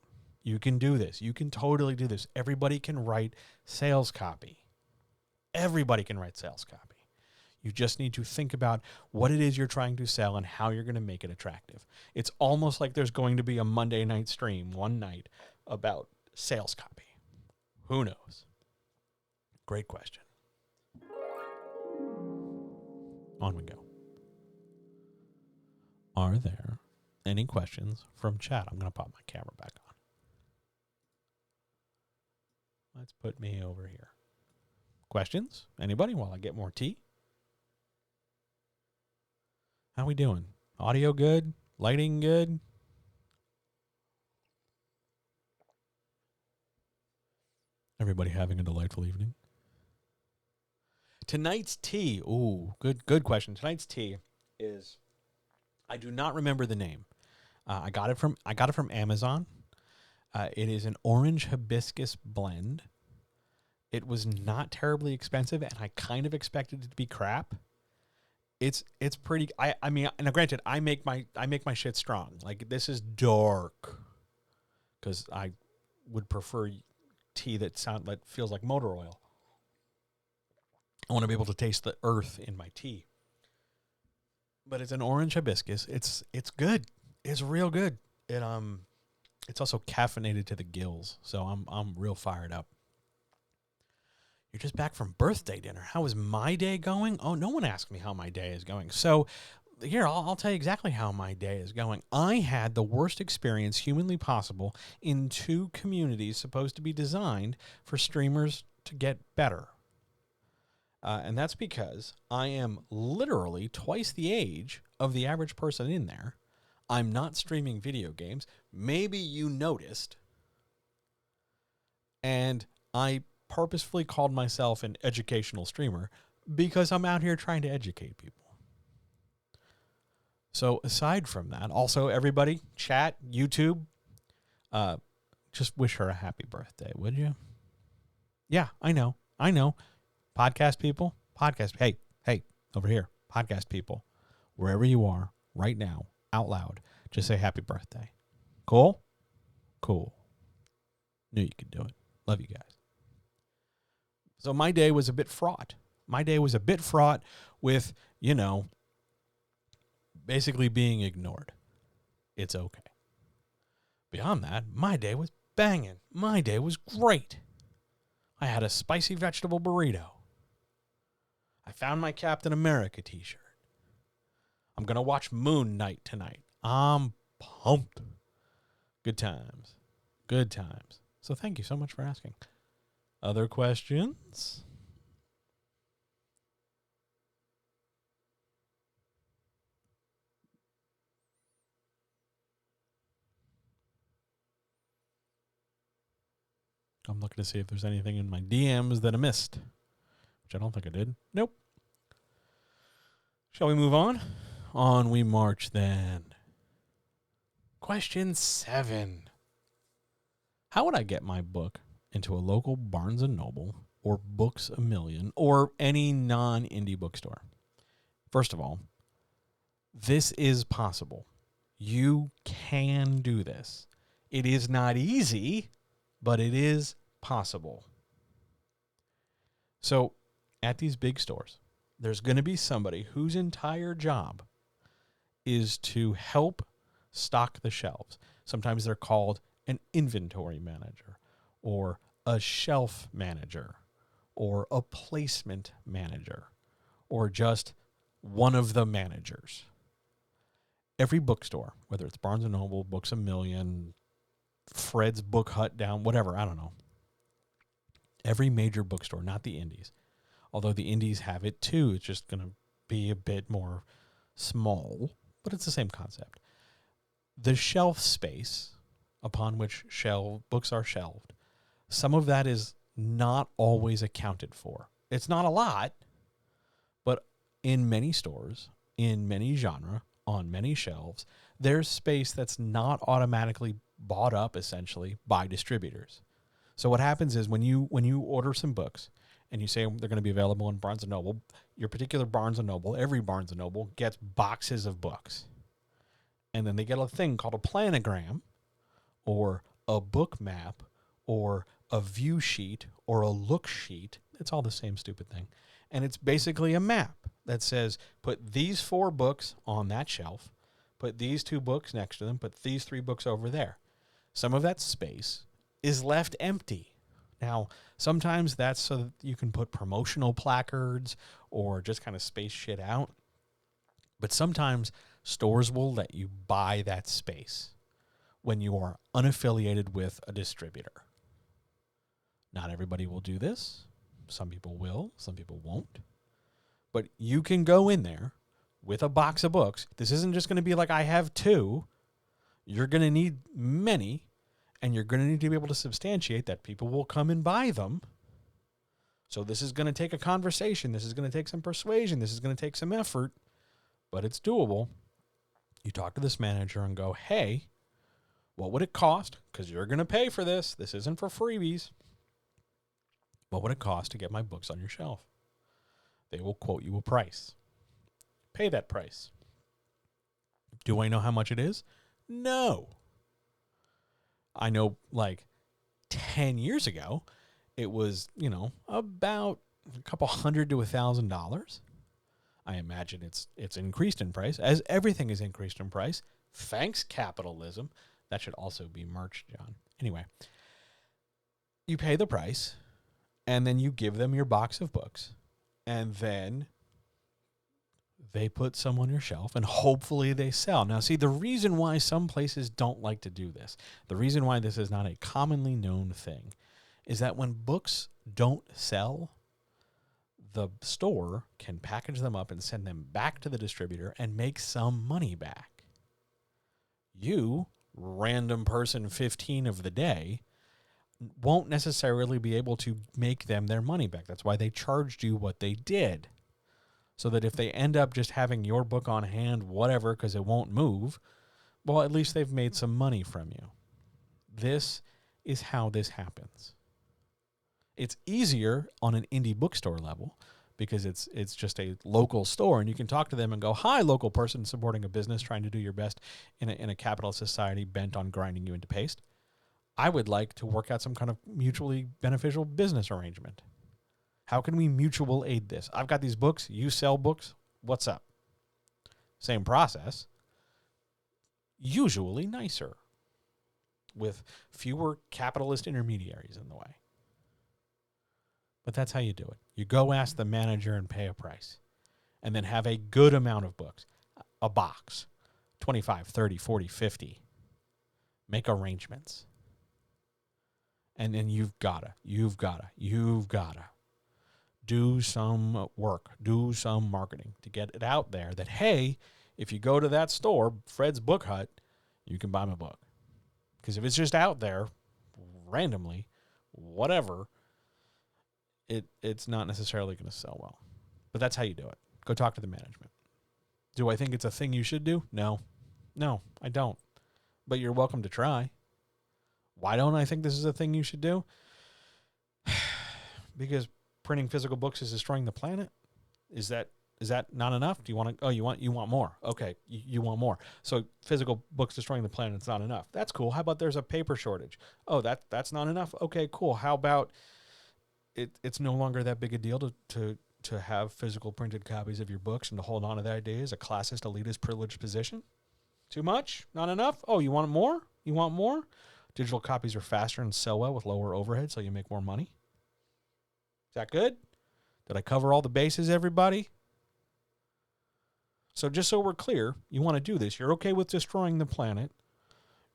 You can do this. You can totally do this. Everybody can write sales copy. Everybody can write sales copy. You just need to think about what it is you're trying to sell and how you're going to make it attractive. It's almost like there's going to be a Monday night stream one night about sales copy. Who knows? Great question. On we go. Are there any questions from chat? I'm going to pop my camera back on. Let's put me over here. Questions? Anybody while I get more tea? How we doing? Audio good? Lighting good? Everybody having a delightful evening? Tonight's tea. Ooh, good question. Tonight's tea is, I do not remember the name. I got it from Amazon. It is an orange hibiscus blend. It was not terribly expensive, and I kind of expected it to be crap. It's pretty. I mean, now granted, I make my shit strong. Like, this is dark, because I would prefer tea that feels like motor oil. I want to be able to taste the earth in my tea. But it's an orange hibiscus. It's good. It's real good. It's also caffeinated to the gills, so I'm real fired up. You're just back from birthday dinner. How is my day going? Oh, no one asked me how my day is going. So here, I'll tell you exactly how my day is going. I had the worst experience humanly possible in two communities supposed to be designed for streamers to get better. And that's because I am literally twice the age of the average person in there. I'm not streaming video games. Maybe you noticed. And I purposefully called myself an educational streamer because I'm out here trying to educate people. So aside from that, also everybody, chat, YouTube, just wish her a happy birthday, would you? Yeah, I know. Podcast people, hey, over here, podcast people, wherever you are right now, out loud, just say happy birthday. Cool? Cool. Knew you could do it. Love you guys. So my day was a bit fraught. With, basically being ignored. It's okay. Beyond that, my day was banging. My day was great. I had a spicy vegetable burrito. I found my Captain America t-shirt. I'm going to watch Moon Knight tonight. I'm pumped. Good times. So thank you so much for asking. Other questions? I'm looking to see if there's anything in my DMs that I missed, which I don't think I did. Nope. Shall we move on? On we march then. Question 7. How would I get my book into a local Barnes & Noble or Books A Million or any non-indie bookstore? First of all, this is possible. You can do this. It is not easy, but it is possible. So at these big stores, there's going to be somebody whose entire job is to help stock the shelves. Sometimes they're called an inventory manager or a shelf manager or a placement manager or just one of the managers. Every bookstore, whether it's Barnes & Noble, Books A Million, Fred's Book Hut down, whatever, I don't know. Every major bookstore, not the indies. Although the indies have it too. It's just going to be a bit more small, but it's the same concept. The shelf space upon which books are shelved, some of that is not always accounted for. It's not a lot, but in many stores, in many genres, on many shelves, there's space that's not automatically bought up essentially by distributors. So what happens is when you order some books and you say they're going to be available in Barnes & Noble, your particular Barnes & Noble, every Barnes & Noble gets boxes of books. And then they get a thing called a planogram or a book map or a view sheet or a look sheet. It's all the same stupid thing. And it's basically a map that says, put these 4 books on that shelf, put these 2 books next to them, put these 3 books over there. Some of that space is left empty. Now, sometimes that's so that you can put promotional placards or just kind of space shit out. But sometimes stores will let you buy that space when you are unaffiliated with a distributor. Not everybody will do this. Some people will, some people won't. But you can go in there with a box of books. This isn't just going to be like, I have 2. You're going to need many, and you're going to need to be able to substantiate that people will come and buy them. So this is going to take a conversation. This is going to take some persuasion. This is going to take some effort, but it's doable. You talk to this manager and go, hey, what would it cost? Because you're going to pay for this. This isn't for freebies. What would it cost to get my books on your shelf? They will quote you a price. Pay that price. Do I know how much it is? No. I know like 10 years ago, it was, about a couple $100 to $1,000. I imagine it's increased in price, as everything is increased in price. Thanks, capitalism. That should also be merch, John. Anyway, you pay the price, and then you give them your box of books, and then they put some on your shelf, and hopefully they sell. Now, see, the reason why some places don't like to do this, the reason why this is not a commonly known thing, is that when books don't sell, the store can package them up and send them back to the distributor and make some money back. You, random person 15 of the day, won't necessarily be able to make them their money back. That's why they charged you what they did. So that if they end up just having your book on hand, whatever, because it won't move, well, at least they've made some money from you. This is how this happens. It's easier on an indie bookstore level because it's just a local store, and you can talk to them and go, hi, local person supporting a business trying to do your best in a capitalist society bent on grinding you into paste. I would like to work out some kind of mutually beneficial business arrangement. How can we mutual aid this? I've got these books. You sell books. What's up? Same process. Usually nicer, with fewer capitalist intermediaries in the way. But that's how you do it. You go ask the manager and pay a price, and then have a good amount of books, a box, 25, 30, 40, 50. Make arrangements. And then you've gotta do some work, do some marketing to get it out there that, hey, if you go to that store, Fred's Book Hut, you can buy my book. Because if it's just out there randomly, whatever, it's not necessarily going to sell well. But that's how you do it. Go talk to the management. Do I think it's a thing you should do? No, I don't. But you're welcome to try. Why don't I think this is a thing you should do? Because printing physical books is destroying the planet? Is that not enough? Do you want to? Oh, you want more? Okay, you want more. So physical books destroying the planet is not enough. That's cool. How about there's a paper shortage? Oh, that's not enough. Okay, cool. How about it's no longer that big a deal to have physical printed copies of your books and to hold on to that idea as a classist, elitist, privileged position? Too much? Not enough? Oh, you want more? You want more? Digital copies are faster and sell well with lower overhead, so you make more money. Is that good? Did I cover all the bases, everybody? So just so we're clear, you want to do this. You're okay with destroying the planet.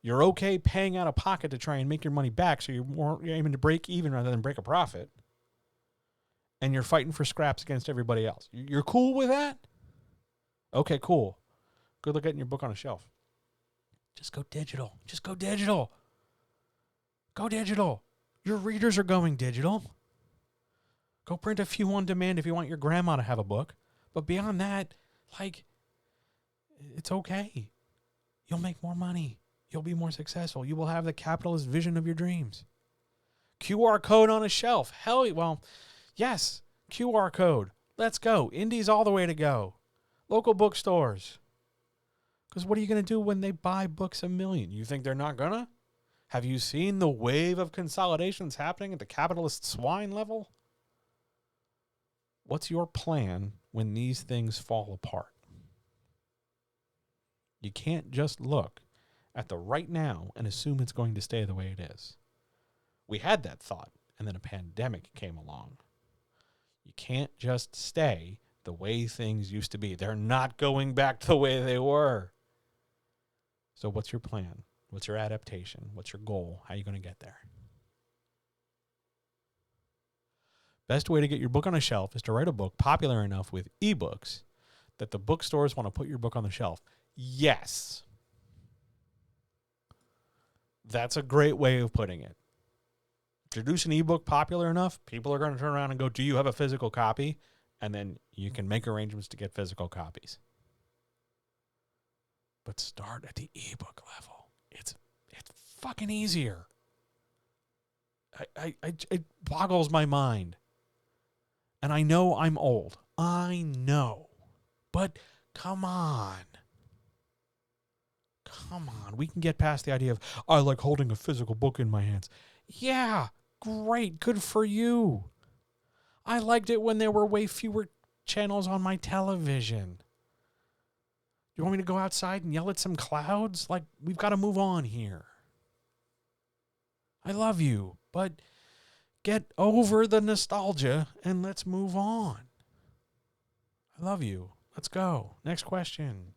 You're okay paying out of pocket to try and make your money back, so you're aiming to break even rather than break a profit. And you're fighting for scraps against everybody else. You're cool with that? Okay, cool. Good luck getting your book on a shelf. Just go digital. Just go digital. Go digital. Your readers are going digital. Go print a few on demand if you want your grandma to have a book. But beyond that, it's okay. You'll make more money. You'll be more successful. You will have the capitalist vision of your dreams. QR code on a shelf. Yes, QR code. Let's go. Indies all the way to go. Local bookstores. Because what are you going to do when they buy books a million? You think they're not going to? Have you seen the wave of consolidations happening at the capitalist swine level? What's your plan when these things fall apart? You can't just look at the right now and assume it's going to stay the way it is. We had that thought, and then a pandemic came along. You can't just stay the way things used to be. They're not going back to the way they were. So what's your plan? What's your adaptation? What's your goal? How are you going to get there? Best way to get your book on a shelf is to write a book popular enough with ebooks that the bookstores want to put your book on the shelf. Yes. That's a great way of putting it. Introduce an ebook popular enough, people are going to turn around and go, do you have a physical copy? And then you can make arrangements to get physical copies. But start at the ebook level. It's fucking easier. It boggles my mind. And I know I'm old. I know. But come on. Come on. We can get past the idea of, I like holding a physical book in my hands. Yeah, great. Good for you. I liked it when there were way fewer channels on my television. You want me to go outside and yell at some clouds? Like, we've got to move on here. I love you, but get over the nostalgia and let's move on. I love you. Let's go. Next question.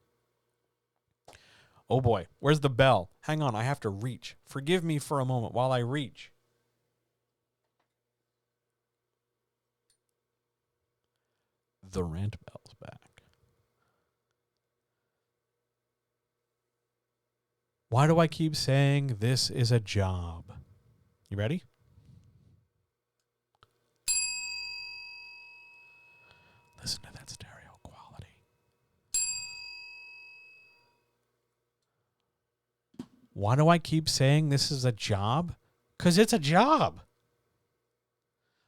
Oh boy, where's the bell? Hang on, I have to reach. Forgive me for a moment while I reach. The rant bell's back. Why do I keep saying this is a job? You ready? Listen to that stereo quality. Why do I keep saying this is a job? Because it's a job.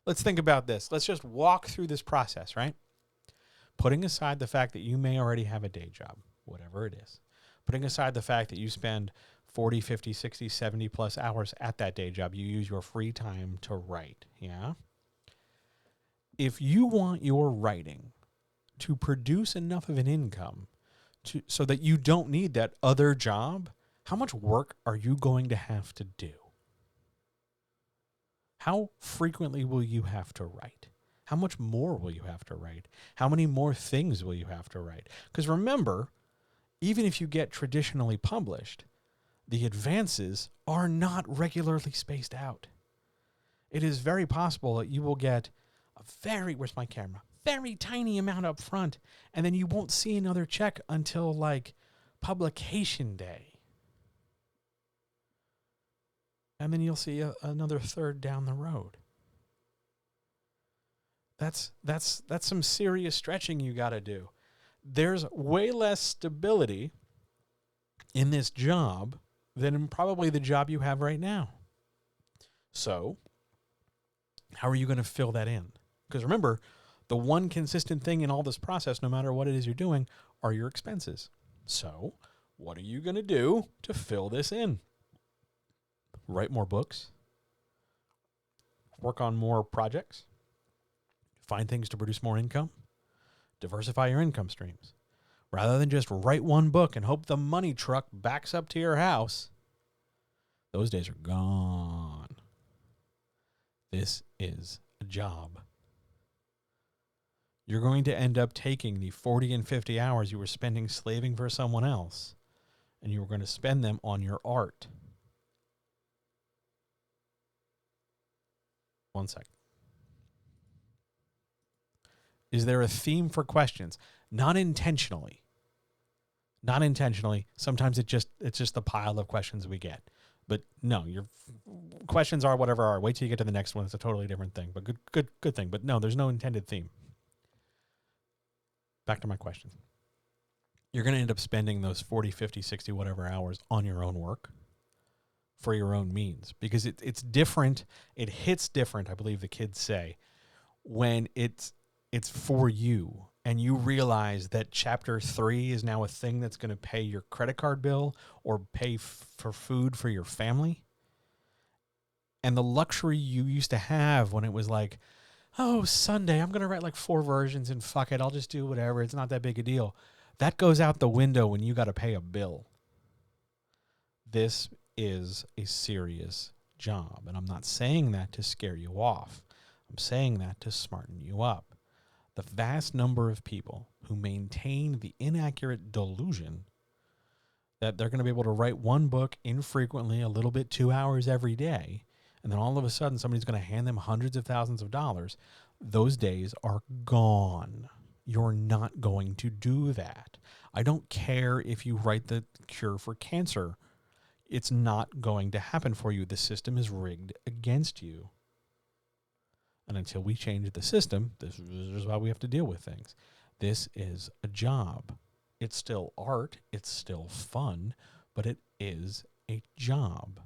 Let's think about this. Let's just walk through this process, right? Putting aside the fact that you may already have a day job, whatever it is. Putting aside the fact that you spend 40, 50, 60, 70 plus hours at that day job, you use your free time to write, yeah? If you want your writing to produce enough of an income so that you don't need that other job, how much work are you going to have to do? How frequently will you have to write? How much more will you have to write? How many more things will you have to write? Because remember, even if you get traditionally published, the advances are not regularly spaced out. It is very possible that you will get a where's my camera? Very tiny amount up front, and then you won't see another check until like publication day. And then you'll see another third down the road. That's some serious stretching you got to do. There's way less stability in this job than in probably the job you have right now. So, how are you going to fill that in? Because remember, the one consistent thing in all this process, no matter what it is you're doing, are your expenses. So, what are you going to do to fill this in? Write more books? Work on more projects? Find things to produce more income? Diversify your income streams. Rather than just write one book and hope the money truck backs up to your house, those days are gone. This is a job. You're going to end up taking the 40 and 50 hours you were spending slaving for someone else, and you were going to spend them on your art. One second. Is there a theme for questions? Not intentionally. Not intentionally. Sometimes it's just the pile of questions we get. But no, your questions are whatever are. Wait till you get to the next one. It's a totally different thing. But good thing. But no, there's no intended theme. Back to my question. You're going to end up spending those 40, 50, 60, whatever hours on your own work for your own means. Because it's different. It hits different, I believe the kids say, when it's for you and you realize that chapter 3 is now a thing that's going to pay your credit card bill or pay for food for your family. And the luxury you used to have when it was like, oh, Sunday, I'm going to write like 4 versions and fuck it, I'll just do whatever. It's not that big a deal. That goes out the window when you got to pay a bill. This is a serious job. And I'm not saying that to scare you off. I'm saying that to smarten you up. The vast number of people who maintain the inaccurate delusion that they're going to be able to write one book infrequently, a little bit, 2 hours every day, and then all of a sudden somebody's going to hand them hundreds of thousands of dollars, those days are gone. You're not going to do that. I don't care if you write the cure for cancer. It's not going to happen for you. The system is rigged against you. And until we change the system, this is why we have to deal with things. This is a job. It's still art. It's still fun, but it is a job.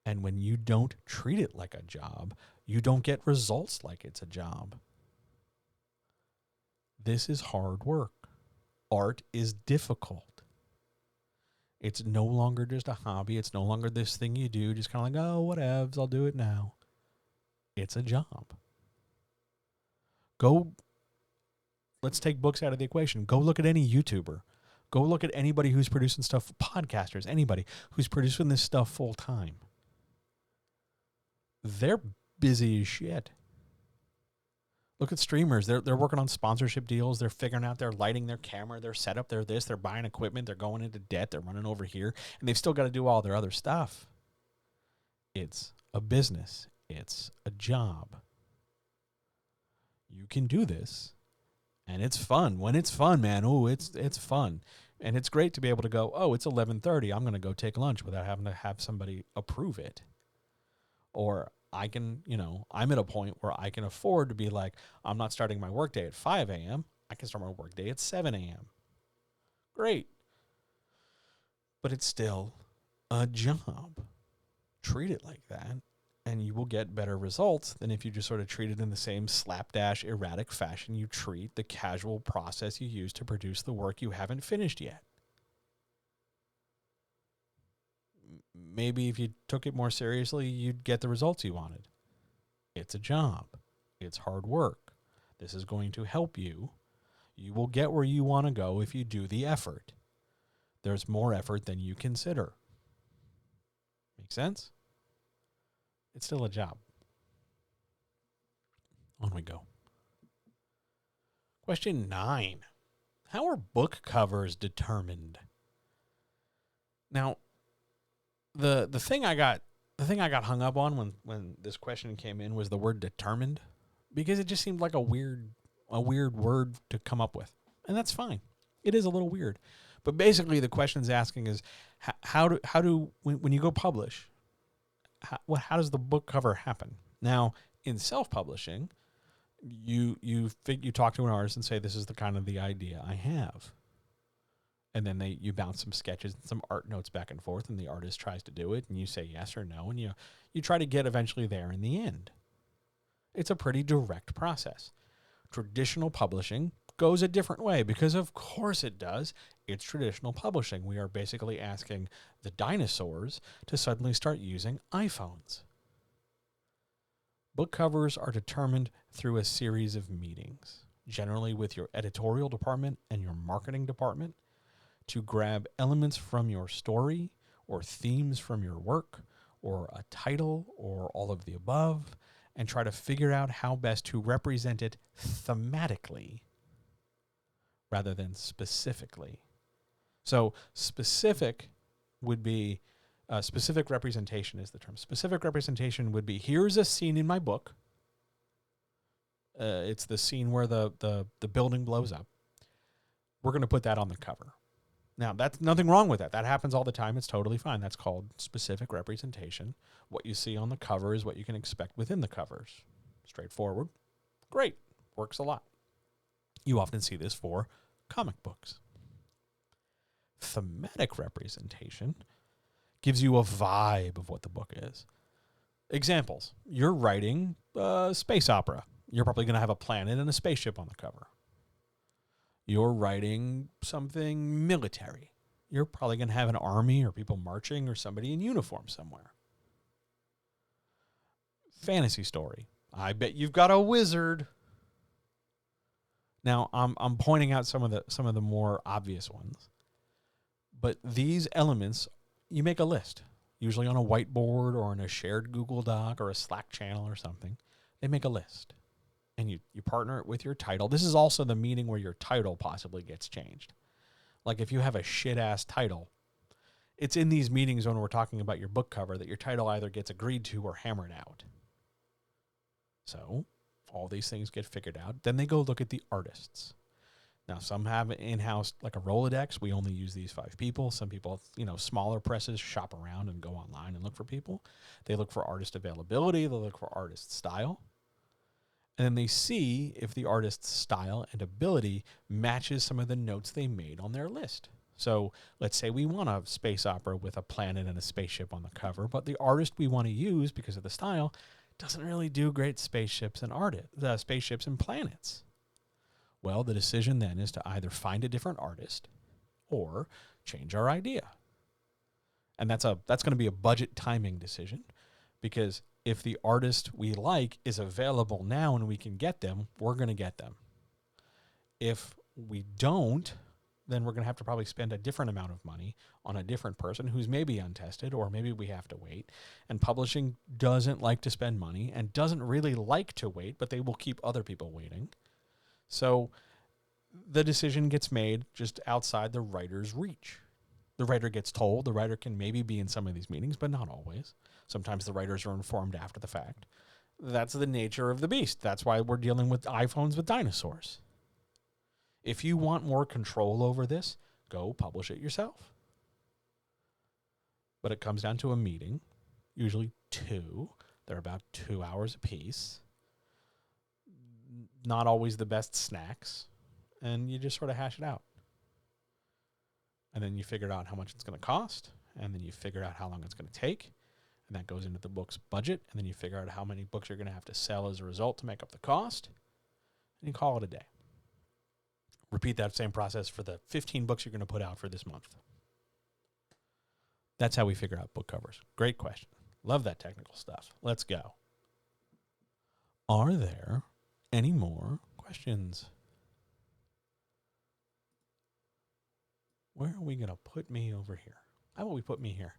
And when you don't treat it like a job, you don't get results like it's a job. This is hard work. Art is difficult. It's no longer just a hobby. It's no longer this thing you do, just kind of like, oh, whatevs, I'll do it now. It's a job. Let's take books out of the equation. Go look at any YouTuber. Go look at anybody who's producing stuff, podcasters, anybody who's producing this stuff full time. They're busy as shit. Look at streamers. They're working on sponsorship deals. They're figuring out their lighting, their camera, their setup, their this. They're buying equipment. They're going into debt. They're running over here. And they've still got to do all their other stuff. It's a business. It's a job. You can do this. And it's fun. When it's fun, man, it's fun. And it's great to be able to go, oh, it's 11:30. I'm going to go take lunch without having to have somebody approve it. Or I can, I'm at a point where I can afford to be like, I'm not starting my workday at 5 a.m. I can start my workday at 7 a.m. Great. But it's still a job. Treat it like that, and you will get better results than if you just sort of treat it in the same slapdash, erratic fashion you treat the casual process you use to produce the work you haven't finished yet. Maybe if you took it more seriously, you'd get the results you wanted. It's a job. It's hard work. This is going to help you. You will get where you want to go if you do the effort. There's more effort than you consider. Make sense? It's still a job. On we go. Question 9. How are book covers determined? Now, the thing I got hung up on when this question came in was the word determined, because it just seemed like a weird word to come up with. And that's fine. It is a little weird. But basically the question is asking is how do when you go publish, how does the book cover happen? Now, in self-publishing, you talk to an artist and say, this is the kind of the idea I have. And then you bounce some sketches and some art notes back and forth, and the artist tries to do it, and you say yes or no, and you try to get eventually there in the end. It's a pretty direct process. Traditional publishing goes a different way, because of course it does. It's traditional publishing. We are basically asking the dinosaurs to suddenly start using iPhones. Book covers are determined through a series of meetings, generally with your editorial department and your marketing department, to grab elements from your story or themes from your work or a title or all of the above, and try to figure out how best to represent it thematically rather than specifically. So specific would be, specific representation is the term. Specific representation would be, here's a scene in my book. It's the scene where the building blows up. We're going to put that on the cover. Now, that's nothing wrong with that. That happens all the time. It's totally fine. That's called specific representation. What you see on the cover is what you can expect within the covers. Straightforward. Great. Works a lot. You often see this for comic books. Thematic representation gives you a vibe of what the book is. Examples. You're writing a space opera. You're probably going to have a planet and a spaceship on the cover. You're writing something military. You're probably going to have an army or people marching or somebody in uniform somewhere. Fantasy story. I bet you've got a wizard. Now, I'm pointing out some of the more obvious ones. But these elements, you make a list, usually on a whiteboard or in a shared Google Doc or a Slack channel or something. They make a list. And you partner it with your title. This is also the meeting where your title possibly gets changed. Like if you have a shit-ass title, it's in these meetings when we're talking about your book cover that your title either gets agreed to or hammered out. So all these things get figured out. Then they go look at the artists. Now, some have in-house, like a Rolodex. We only use these 5 people. Some people, smaller presses shop around and go online and look for people. They look for artist availability. They look for artist style. And then they see if the artist's style and ability matches some of the notes they made on their list. So let's say we want a space opera with a planet and a spaceship on the cover, but the artist we want to use because of the style doesn't really do great spaceships and spaceships and planets. Well, the decision then is to either find a different artist or change our idea. And that's going to be a budget timing decision, because if the artist we like is available now and we can get them, we're going to get them. If we don't, then we're going to have to probably spend a different amount of money on a different person who's maybe untested, or maybe we have to wait. And publishing doesn't like to spend money and doesn't really like to wait, but they will keep other people waiting. So the decision gets made just outside the writer's reach. The writer gets told. The writer can maybe be in some of these meetings, but not always. Sometimes the writers are informed after the fact. That's the nature of the beast. That's why we're dealing with iPhones with dinosaurs. If you want more control over this, go publish it yourself. But it comes down to a meeting, usually 2. They're about 2 hours apiece. Not always the best snacks. And you just sort of hash it out. And then you figure out how much it's going to cost. And then you figure out how long it's going to take. And that goes into the book's budget. And then you figure out how many books you're going to have to sell as a result to make up the cost. And you call it a day. Repeat that same process for the 15 books you're going to put out for this month. That's how we figure out book covers. Great question. Love that technical stuff. Let's go. Are there any more questions? Where are we going to put me over here? How about we put me here?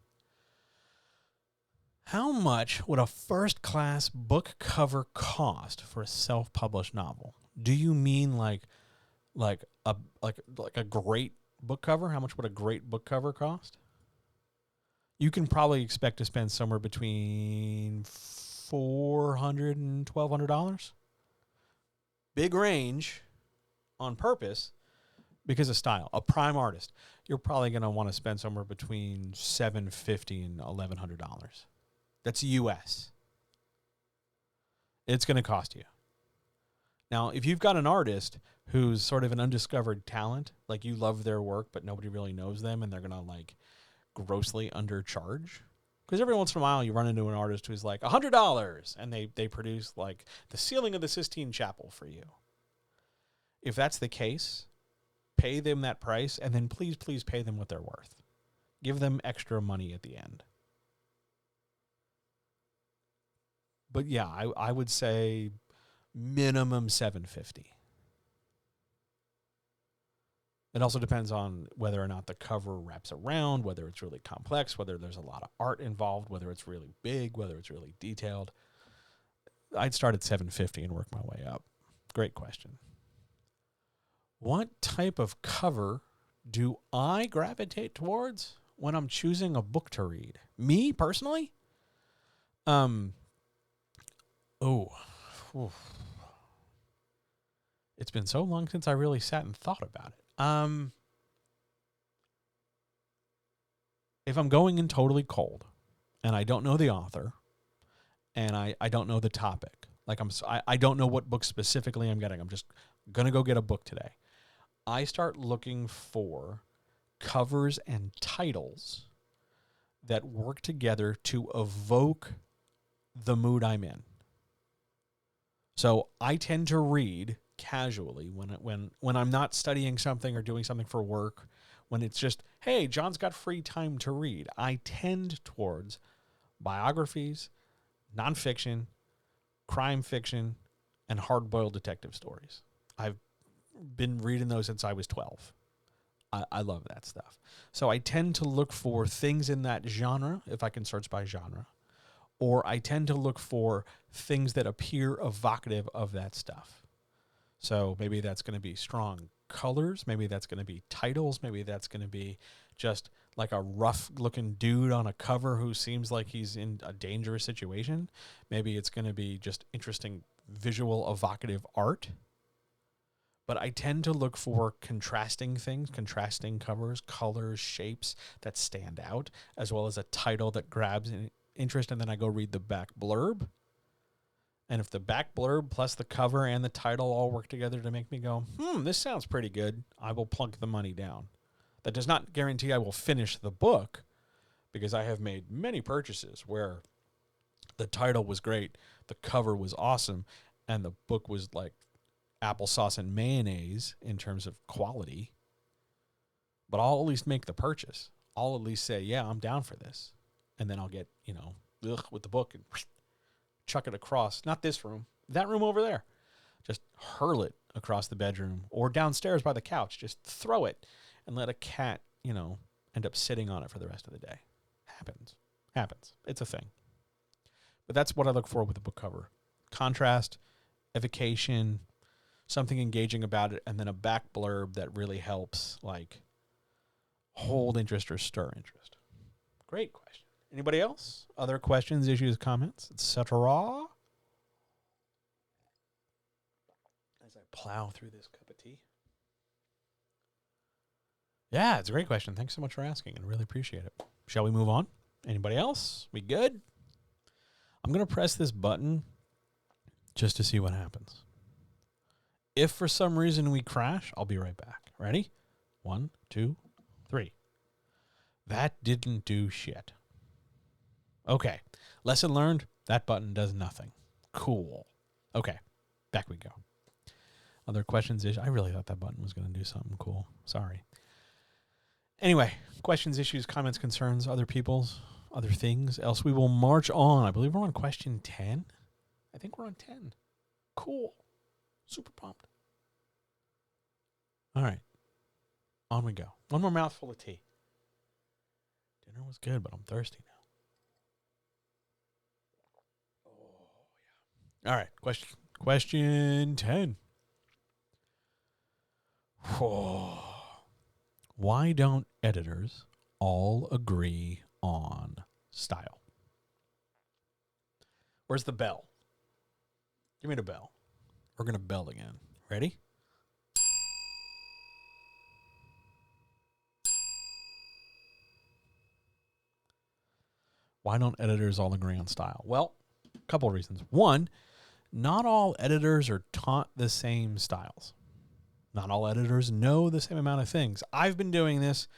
How much would a first-class book cover cost for a self-published novel? Do you mean like a great book cover? How much would a great book cover cost? You can probably expect to spend somewhere between $400 and $1,200. Big range on purpose because of style. A prime artist, you're probably going to want to spend somewhere between $750 and $1,100. That's US. It's going to cost you. Now, if you've got an artist who's sort of an undiscovered talent, like you love their work, but nobody really knows them, and they're going to like grossly undercharge. Because every once in a while you run into an artist who's like $100 and they produce like the ceiling of the Sistine Chapel for you. If that's the case, pay them that price, and then please pay them what they're worth. Give them extra money at the end. But yeah, I would say minimum $750. It also depends on whether or not the cover wraps around, whether it's really complex, whether there's a lot of art involved, whether it's really big, whether it's really detailed. I'd start at $750 and work my way up. Great question. What type of cover do I gravitate towards when I'm choosing a book to read? Me, personally? It's been so long since I really sat and thought about it. If I'm going in totally cold and I don't know the author and I don't know the topic, like I don't know what book specifically I'm getting, I'm just going to go get a book today. I start looking for covers and titles that work together to evoke the mood I'm in. So I tend to read casually when I'm not studying something or doing something for work, when it's just, hey, John's got free time to read. I tend towards biographies, nonfiction, crime fiction, and hard-boiled detective stories. I've been reading those since I was 12. I love that stuff. So I tend to look for things in that genre, if I can search by genre, or I tend to look for things that appear evocative of that stuff. So maybe that's going to be strong colors. Maybe that's going to be titles. Maybe that's going to be just like a rough-looking dude on a cover who seems like he's in a dangerous situation. Maybe it's going to be just interesting visual evocative art. But I tend to look for contrasting things, contrasting covers, colors, shapes that stand out, as well as a title that grabs an interest, and then I go read the back blurb. And if the back blurb plus the cover and the title all work together to make me go, this sounds pretty good, I will plunk the money down. That does not guarantee I will finish the book, because I have made many purchases where the title was great, the cover was awesome, and the book was like applesauce and mayonnaise in terms of quality, but I'll at least make the purchase. I'll at least say, yeah, I'm down for this. And then I'll get, with the book and chuck it across, not this room, that room over there. Just hurl it across the bedroom or downstairs by the couch. Just throw it and let a cat, end up sitting on it for the rest of the day. Happens. It's a thing. But that's what I look for with a book cover. Contrast, evocation, something engaging about it, and then a back blurb that really helps hold interest or stir interest. Great question. Anybody else? Other questions, issues, comments, etc.? As I plow through this cup of tea. Yeah, it's a great question. Thanks so much for asking. I really appreciate it. Shall we move on? Anybody else? We good? I'm going to press this button just to see what happens. If for some reason we crash, I'll be right back. Ready? 1, 2, 3. That didn't do shit. Okay. Lesson learned. That button does nothing. Cool. Okay. Back we go. Other questions? I really thought that button was going to do something cool. Sorry. Anyway, questions, issues, comments, concerns, other people's, other things. Else we will march on. I believe we're on question 10. I think we're on 10. Cool. Super pumped. All right. On we go. One more mouthful of tea. Dinner was good, but I'm thirsty now. Oh, yeah. All right. Question 10. Whoa. Why don't editors all agree on style? Where's the bell? Give me the bell. We're going to bell again. Ready? Why don't editors all agree on style? Well, a couple of reasons. One, not all editors are taught the same styles. Not all editors know the same amount of things. I've been doing this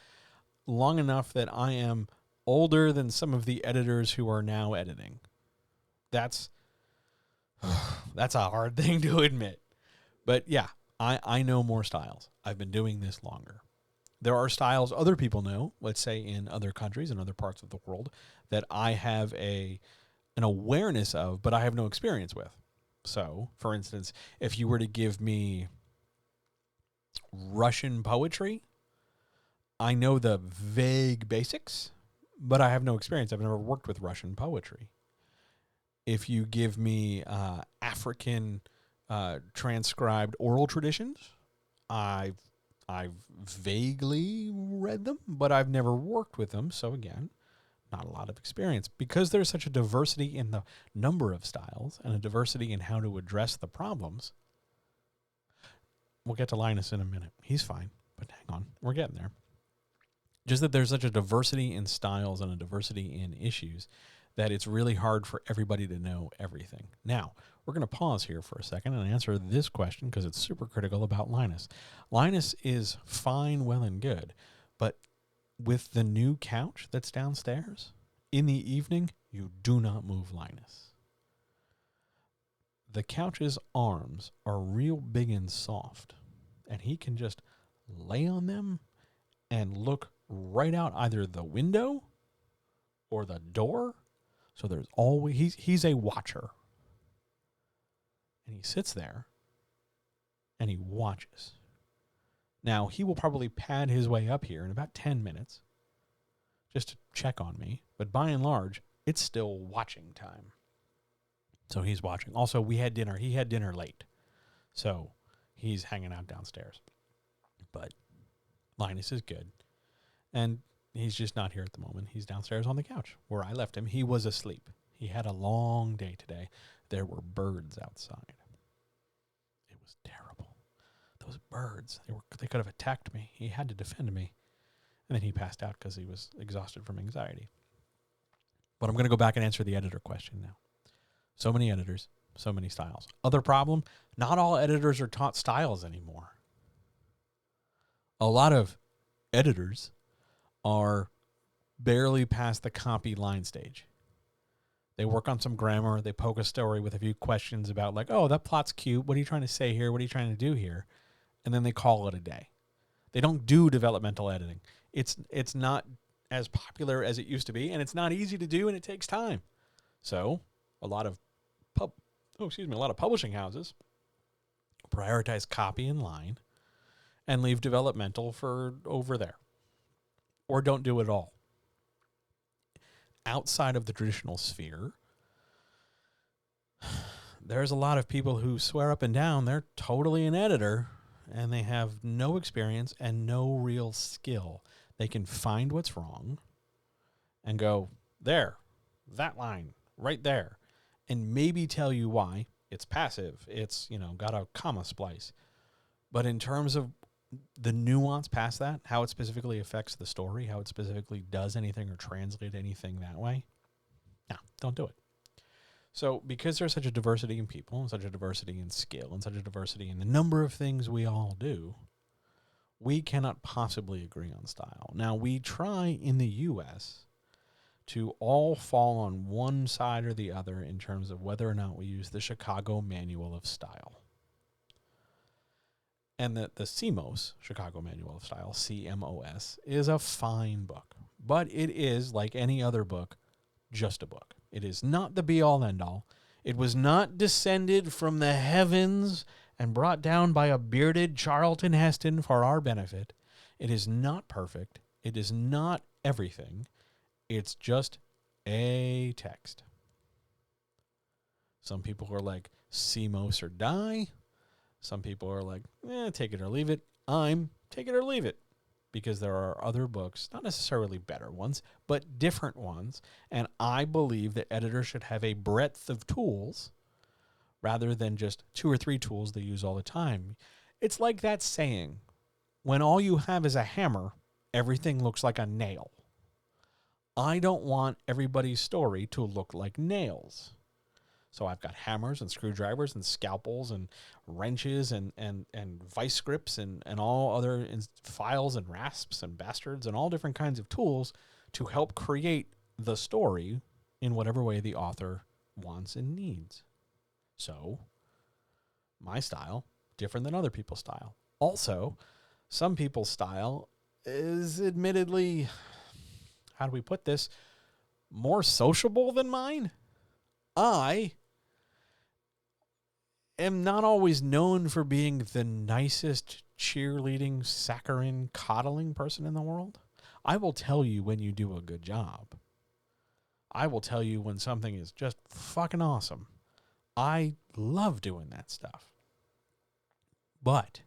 long enough that I am older than some of the editors who are now editing. That's a hard thing to admit. But yeah, I know more styles. I've been doing this longer. There are styles other people know, let's say in other countries and other parts of the world, that I have an awareness of, but I have no experience with. So, for instance, if you were to give me Russian poetry, I know the vague basics, but I have no experience. I've never worked with Russian poetry. If you give me African transcribed oral traditions, I've vaguely read them, but I've never worked with them. So again, not a lot of experience. Because there's such a diversity in the number of styles and a diversity in how to address the problems. We'll get to Linus in a minute. He's fine, but hang on. We're getting there. Just that there's such a diversity in styles and a diversity in issues that it's really hard for everybody to know everything. Now, we're going to pause here for a second and answer this question because it's super critical about Linus. Linus is fine, well, and good, but with the new couch that's downstairs, in the evening, you do not move Linus. The couch's arms are real big and soft, and he can just lay on them and look right out either the window or the door. So there's always, he's a watcher. And he sits there and he watches. Now, he will probably pad his way up here in about 10 minutes just to check on me. But by and large, it's still watching time. So he's watching. Also, we had dinner. He had dinner late. So he's hanging out downstairs. But Linus is good. And he's just not here at the moment. He's downstairs on the couch where I left him. He was asleep. He had a long day today. There were birds outside. It was terrible. Those birds, they could have attacked me. He had to defend me. And then he passed out because he was exhausted from anxiety. But I'm going to go back and answer the editor question now. So many editors, so many styles. Other problem, not all editors are taught styles anymore. A lot of editors are barely past the copy line stage. They work on some grammar. They poke a story with a few questions about like, oh, that plot's cute. What are you trying to say here? What are you trying to do here? And then they call it a day. They don't do developmental editing. It's not as popular as it used to be, and it's not easy to do, and it takes time. So a lot of publishing houses prioritize copy and line and leave developmental for over there, or don't do it at all. Outside of the traditional sphere, there's a lot of people who swear up and down they're totally an editor, and they have no experience and no real skill. They can find what's wrong and go, there, that line, right there, and maybe tell you why. It's passive. It's, got a comma splice. But in terms of the nuance past that, how it specifically affects the story, how it specifically does anything or translate anything that way, no, don't do it. So because there's such a diversity in people, and such a diversity in skill, and such a diversity in the number of things we all do, we cannot possibly agree on style. Now, we try in the U.S. to all fall on one side or the other in terms of whether or not we use the Chicago Manual of Style. And the CMOS, Chicago Manual of Style, CMOS, is a fine book. But it is, like any other book, just a book. It is not the be-all, end-all. It was not descended from the heavens and brought down by a bearded Charlton Heston for our benefit. It is not perfect. It is not everything. It's just a text. Some people are like, CMOS or die. Some people are like, take it or leave it. I'm take it or leave it. Because there are other books, not necessarily better ones, but different ones. And I believe that editors should have a breadth of tools rather than just 2 or 3 tools they use all the time. It's like that saying, when all you have is a hammer, everything looks like a nail. I don't want everybody's story to look like nails. So I've got hammers and screwdrivers and scalpels and wrenches and vice grips and all other files and rasps and bastards and all different kinds of tools to help create the story in whatever way the author wants and needs. So my style, different than other people's style. Also, some people's style is admittedly, how do we put this, more sociable than mine. I am not always known for being the nicest, cheerleading, saccharine, coddling person in the world. I will tell you when you do a good job. I will tell you when something is just fucking awesome. I love doing that stuff. But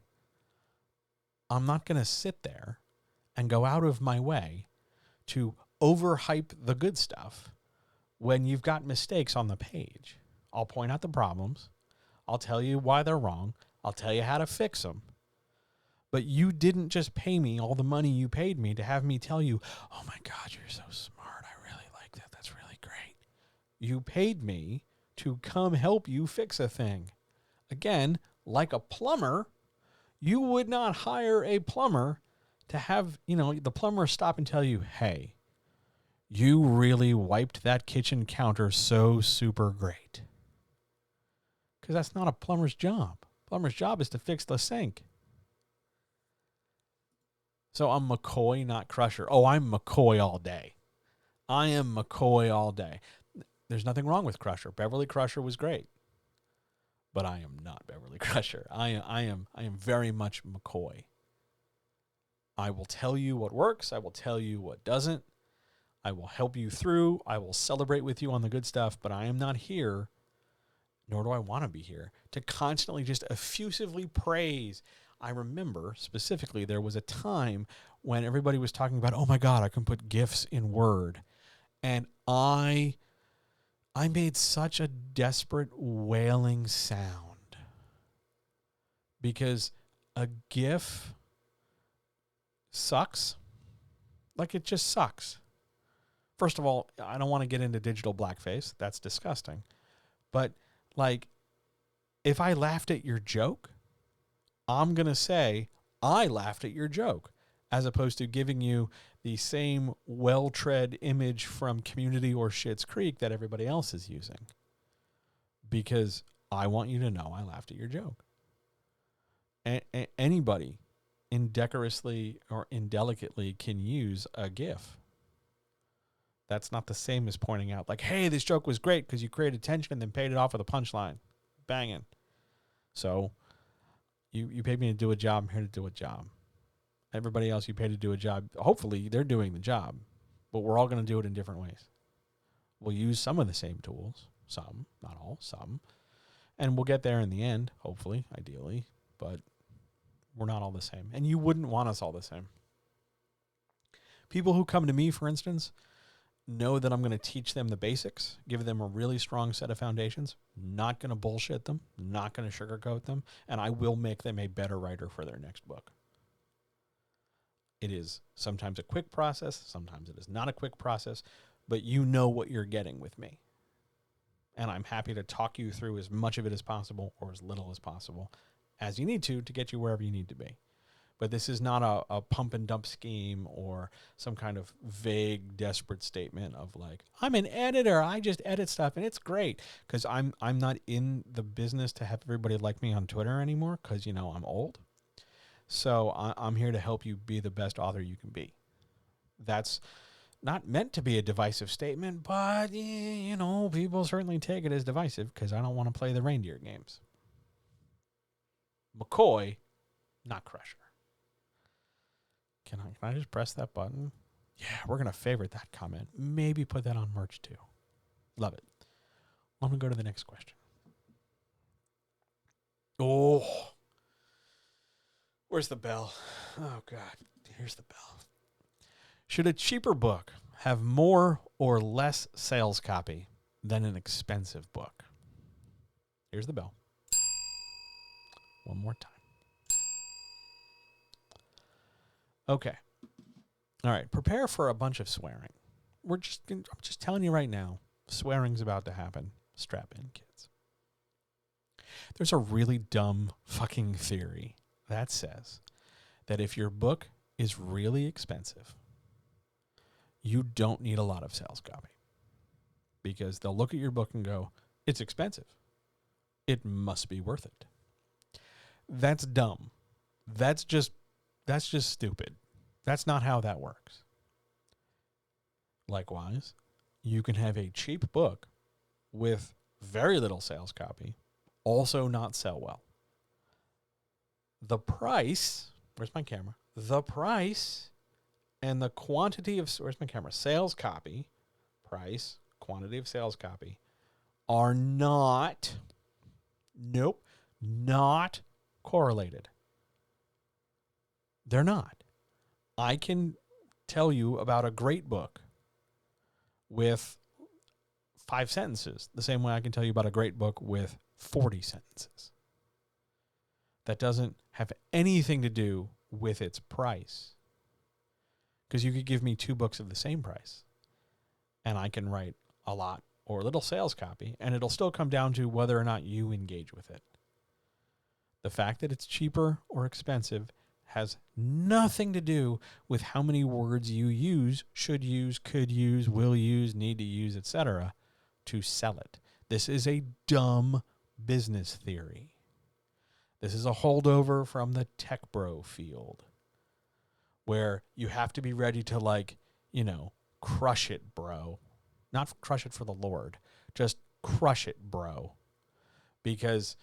I'm not going to sit there and go out of my way to overhype the good stuff when you've got mistakes on the page. I'll point out the problems. I'll tell you why they're wrong. I'll tell you how to fix them. But you didn't just pay me all the money you paid me to have me tell you, oh my God, you're so smart. I really like that. That's really great. You paid me to come help you fix a thing. Again, like a plumber, you would not hire a plumber to have, the plumber stop and tell you, hey, you really wiped that kitchen counter so super great. Because that's not a plumber's job. Plumber's job is to fix the sink. So I'm McCoy, not Crusher. Oh, I'm McCoy all day. I am McCoy all day. There's nothing wrong with Crusher. Beverly Crusher was great. but I am not Beverly Crusher. I am very much McCoy. I will tell you what works. I will tell you what doesn't. I will help you through. I will celebrate with you on the good stuff, but I am not here, nor do I want to be here, to constantly just effusively praise. I remember specifically there was a time when everybody was talking about, oh my God, I can put GIFs in Word. And I made such a desperate wailing sound because a GIF sucks. Like, it just sucks. First of all, I don't want to get into digital blackface. That's disgusting. But, like, if I laughed at your joke, I'm going to say I laughed at your joke, as opposed to giving you the same well-tread image from Community or Schitt's Creek that everybody else is using. Because I want you to know I laughed at your joke. Anybody indecorously or indelicately can use a GIF. That's not the same as pointing out, like, hey, this joke was great because you created tension and then paid it off with a punchline. Banging. So you paid me to do a job. I'm here to do a job. Everybody else you pay to do a job, hopefully they're doing the job, but we're all going to do it in different ways. We'll use some of the same tools, some, not all, some, and we'll get there in the end, hopefully, ideally, but we're not all the same. And you wouldn't want us all the same. People who come to me, for instance, know that I'm going to teach them the basics, give them a really strong set of foundations, not going to bullshit them, not going to sugarcoat them, and I will make them a better writer for their next book. It is sometimes a quick process, sometimes it is not a quick process, but you know what you're getting with me. And I'm happy to talk you through as much of it as possible or as little as possible as you need to get you wherever you need to be. But this is not a pump and dump scheme or some kind of vague, desperate statement of like, I'm an editor, I just edit stuff and it's great. Because I'm not in the business to have everybody like me on Twitter anymore because, you know, I'm old. So I'm here to help you be the best author you can be. That's not meant to be a divisive statement, but, you know, people certainly take it as divisive because I don't want to play the reindeer games. McCoy, not Crusher. Can I just press that button? Yeah, we're going to favorite that comment. Maybe put that on merch too. Love it. I'm going to go to the next question. Oh. Where's the bell? Oh, God. Here's the bell. Should a cheaper book have more or less sales copy than an expensive book? Here's the bell. One more time. Okay. All right. Prepare for a bunch of swearing. I'm just telling you right now, swearing's about to happen. Strap in, kids. There's a really dumb fucking theory that says that if your book is really expensive, you don't need a lot of sales copy. Because they'll look at your book and go, it's expensive. It must be worth it. That's dumb. That's just stupid. That's not how that works. Likewise, you can have a cheap book with very little sales copy, also not sell well. The price, where's my camera? The price and the quantity of, where's my camera? Sales copy, price, quantity of sales copy are not correlated. They're not. I can tell you about a great book with 5 sentences, the same way I can tell you about a great book with 40 sentences. That doesn't have anything to do with its price. Because you could give me 2 books of the same price, and I can write a lot or a little sales copy, and it'll still come down to whether or not you engage with it. The fact that it's cheaper or expensive has nothing to do with how many words you use, should use, could use, will use, need to use, etc. to sell it. This is a dumb business theory. This is a holdover from the tech bro field where you have to be ready to, like, you know, crush it, bro. Not crush it for the Lord. Just crush it, bro. Because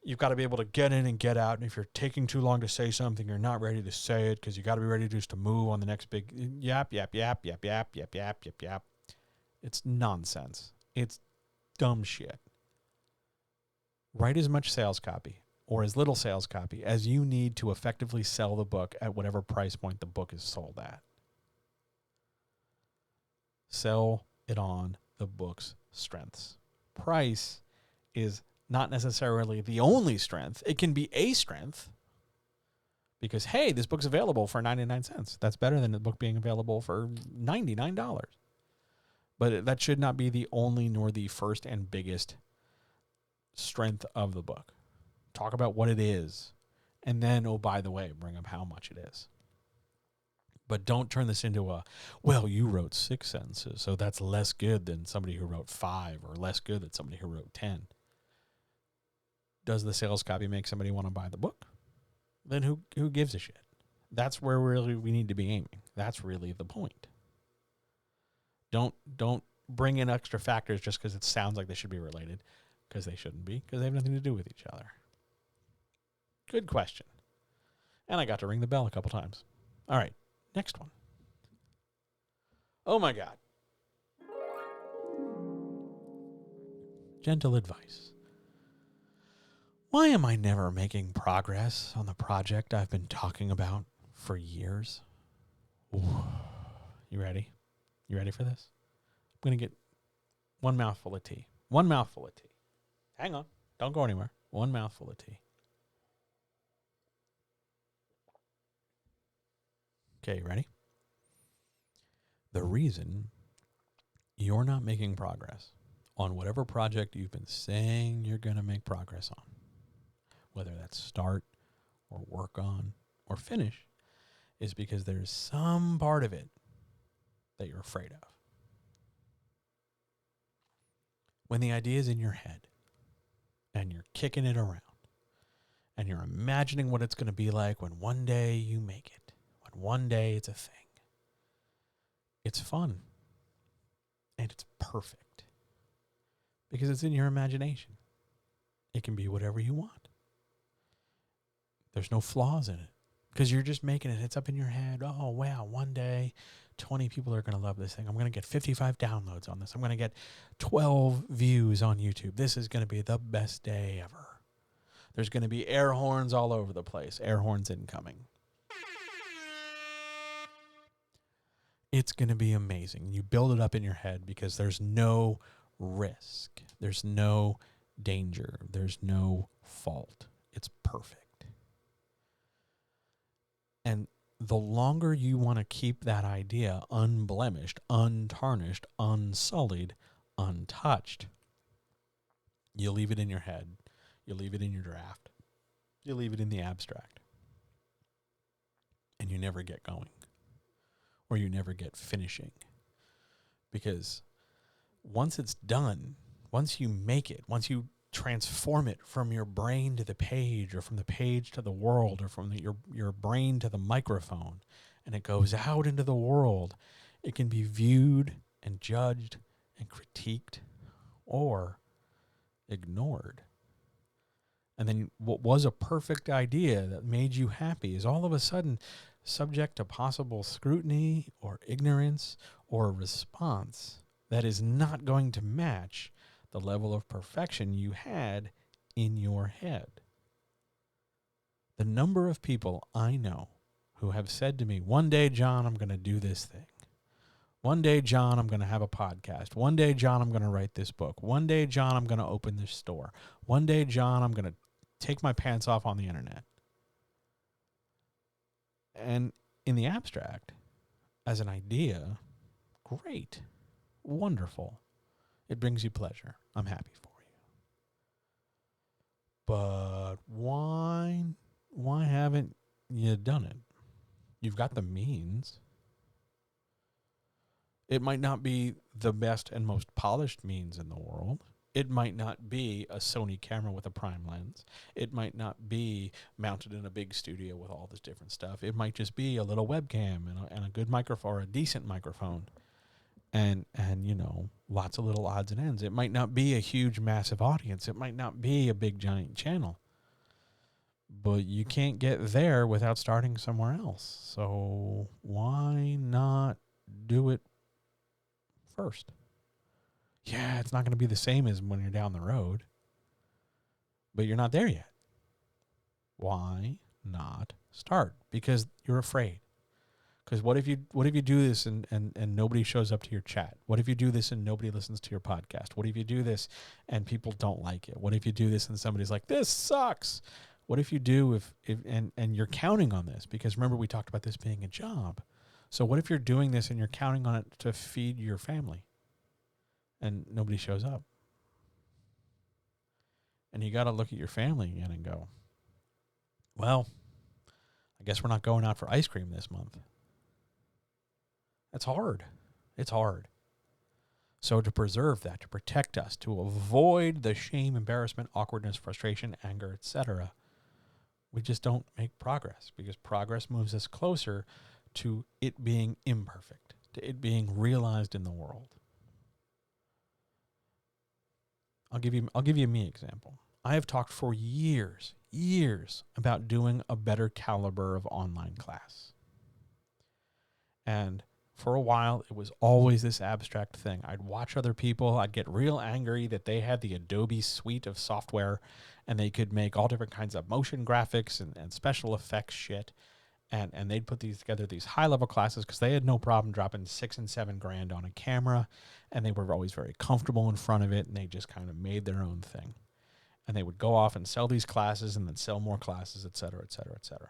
You've got to be able to get in and get out. And if you're taking too long to say something, you're not ready to say it because you got to be ready just to move on the next big yap, yap, yap, yap, yap, yap, yap, yap, yap. It's nonsense. It's dumb shit. Write as much sales copy or as little sales copy as you need to effectively sell the book at whatever price point the book is sold at. Sell it on the book's strengths. Price is not necessarily the only strength. It can be a strength because, hey, this book's available for 99 cents. That's better than the book being available for $99. But that should not be the only nor the first and biggest strength of the book. Talk about what it is. And then, oh, by the way, bring up how much it is. But don't turn this into a, well, you wrote 6 sentences, so that's less good than somebody who wrote 5 or less good than somebody who wrote 10. Does the sales copy make somebody want to buy the book? Then who gives a shit? That's where really we need to be aiming. That's really the point. Don't bring in extra factors just because it sounds like they should be related, because they shouldn't be, because they have nothing to do with each other. Good question. And I got to ring the bell a couple times. All right, next one. Oh my God. Gentle advice. Why am I never making progress on the project I've been talking about for years? Ooh. You ready? You ready for this? I'm going to get one mouthful of tea. One mouthful of tea. Hang on. Don't go anywhere. One mouthful of tea. Okay, ready? The reason you're not making progress on whatever project you've been saying you're going to make progress on, whether that's start or work on or finish, is because there's some part of it that you're afraid of. When the idea is in your head and you're kicking it around and you're imagining what it's going to be like when one day you make it, when one day it's a thing, it's fun and it's perfect because it's in your imagination. It can be whatever you want. There's no flaws in it because you're just making it. It's up in your head. Oh, wow, one day 20 people are going to love this thing. I'm going to get 55 downloads on this. I'm going to get 12 views on YouTube. This is going to be the best day ever. There's going to be air horns all over the place. Air horns incoming. It's going to be amazing. You build it up in your head because there's no risk. There's no danger. There's no fault. It's perfect. And the longer you want to keep that idea unblemished, untarnished, unsullied, untouched, you leave it in your head. You leave it in your draft. You leave it in the abstract. And you never get going. Or you never get finishing. Because once it's done, once you make it, once you transform it from your brain to the page, or from the page to the world, or from your brain to the microphone, and it goes out into the world, it can be viewed and judged and critiqued or ignored. And then what was a perfect idea that made you happy is all of a sudden subject to possible scrutiny or ignorance or response that is not going to match the level of perfection you had in your head. The number of people I know who have said to me, one day, John, I'm going to do this thing. One day, John, I'm going to have a podcast. One day, John, I'm going to write this book. One day, John, I'm going to open this store. One day, John, I'm going to take my pants off on the internet. And in the abstract, as an idea, great, wonderful. It brings you pleasure. I'm happy for you. But why haven't you done it? You've got the means. It might not be the best and most polished means in the world. It might not be a Sony camera with a prime lens. It might not be mounted in a big studio with all this different stuff. It might just be a little webcam and a good microphone, or a decent microphone. And you know, lots of little odds and ends. It might not be a huge, massive audience. It might not be a big, giant channel. But you can't get there without starting somewhere else. So why not do it first? Yeah, it's not going to be the same as when you're down the road, but you're not there yet. Why not start? Because you're afraid. Because what if you do this and nobody shows up to your chat? What if you do this and nobody listens to your podcast? What if you do this and people don't like it? What if you do this and somebody's like, this sucks? What if you do if and you're counting on this? Because remember, we talked about this being a job. So what if you're doing this and you're counting on it to feed your family and nobody shows up? And you got to look at your family again and go, well, I guess we're not going out for ice cream this month. That's hard. It's hard. So to preserve that, to protect us, to avoid the shame, embarrassment, awkwardness, frustration, anger, etc., we just don't make progress, because progress moves us closer to it being imperfect, to it being realized in the world. I'll give you a me example. I have talked for years about doing a better caliber of online class. And for a while, it was always this abstract thing. I'd watch other people. I'd get real angry that they had the Adobe suite of software and they could make all different kinds of motion graphics and special effects shit. And they'd put these together, these high-level classes, because they had no problem dropping $6,000 and $7,000 on a camera, and they were always very comfortable in front of it, and they just kind of made their own thing. And they would go off and sell these classes and then sell more classes, et cetera, et cetera, et cetera.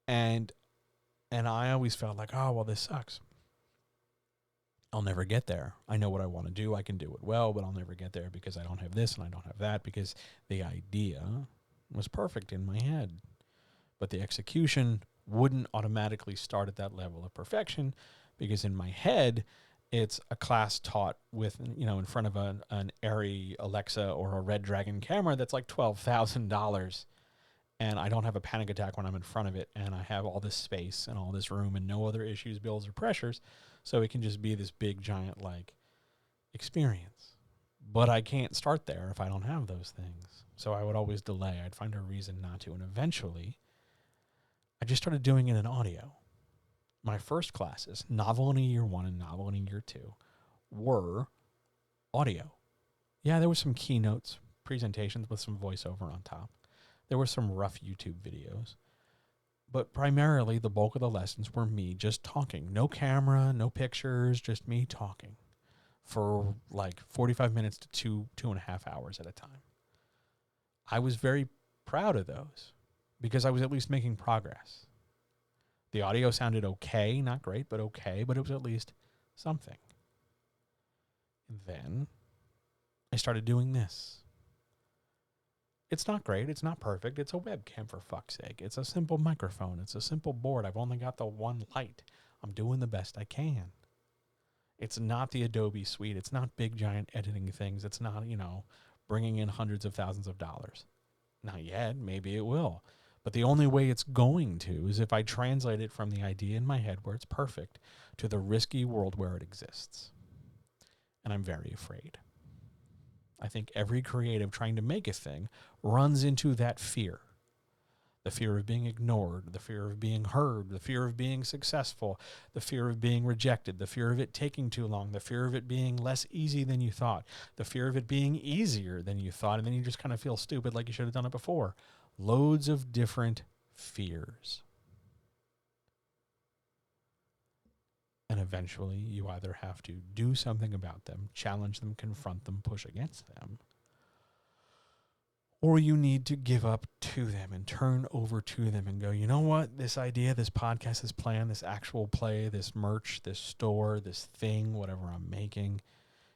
And I always felt like, oh, well, this sucks. I'll never get there. I know what I want to do. I can do it well, but I'll never get there because I don't have this and I don't have that, because the idea was perfect in my head. But the execution wouldn't automatically start at that level of perfection, because in my head, it's a class taught with, in front of an Airy Alexa or a Red Dragon camera that's like $12,000. And I don't have a panic attack when I'm in front of it, and I have all this space and all this room and no other issues, bills, or pressures. So it can just be this big, giant, experience. But I can't start there if I don't have those things. So I would always delay. I'd find a reason not to. And eventually, I just started doing it in audio. My first classes, Novel in Year 1 and Novel in Year 2, were audio. Yeah, there were some keynotes, presentations with some voiceover on top. There were some rough YouTube videos. But primarily, the bulk of the lessons were me just talking. No camera, no pictures, just me talking for 45 minutes to 2.5 hours at a time. I was very proud of those because I was at least making progress. The audio sounded okay, not great, but okay, but it was at least something. And then I started doing this. It's not great. It's not perfect. It's a webcam, for fuck's sake. It's a simple microphone. It's a simple board. I've only got the one light. I'm doing the best I can. It's not the Adobe suite. It's not big, giant editing things. It's not, bringing in hundreds of thousands of dollars. Not yet. Maybe it will. But the only way it's going to is if I translate it from the idea in my head where it's perfect to the risky world where it exists. And I'm very afraid. I think every creative trying to make a thing runs into that fear. The fear of being ignored, the fear of being heard, the fear of being successful, the fear of being rejected, the fear of it taking too long, the fear of it being less easy than you thought, the fear of it being easier than you thought, and then you just kind of feel stupid like you should have done it before. Loads of different fears. And eventually you either have to do something about them, challenge them, confront them, push against them, or you need to give up to them and turn over to them and go, you know what, this idea, this podcast, this plan, this actual play, this merch, this store, this thing, whatever I'm making,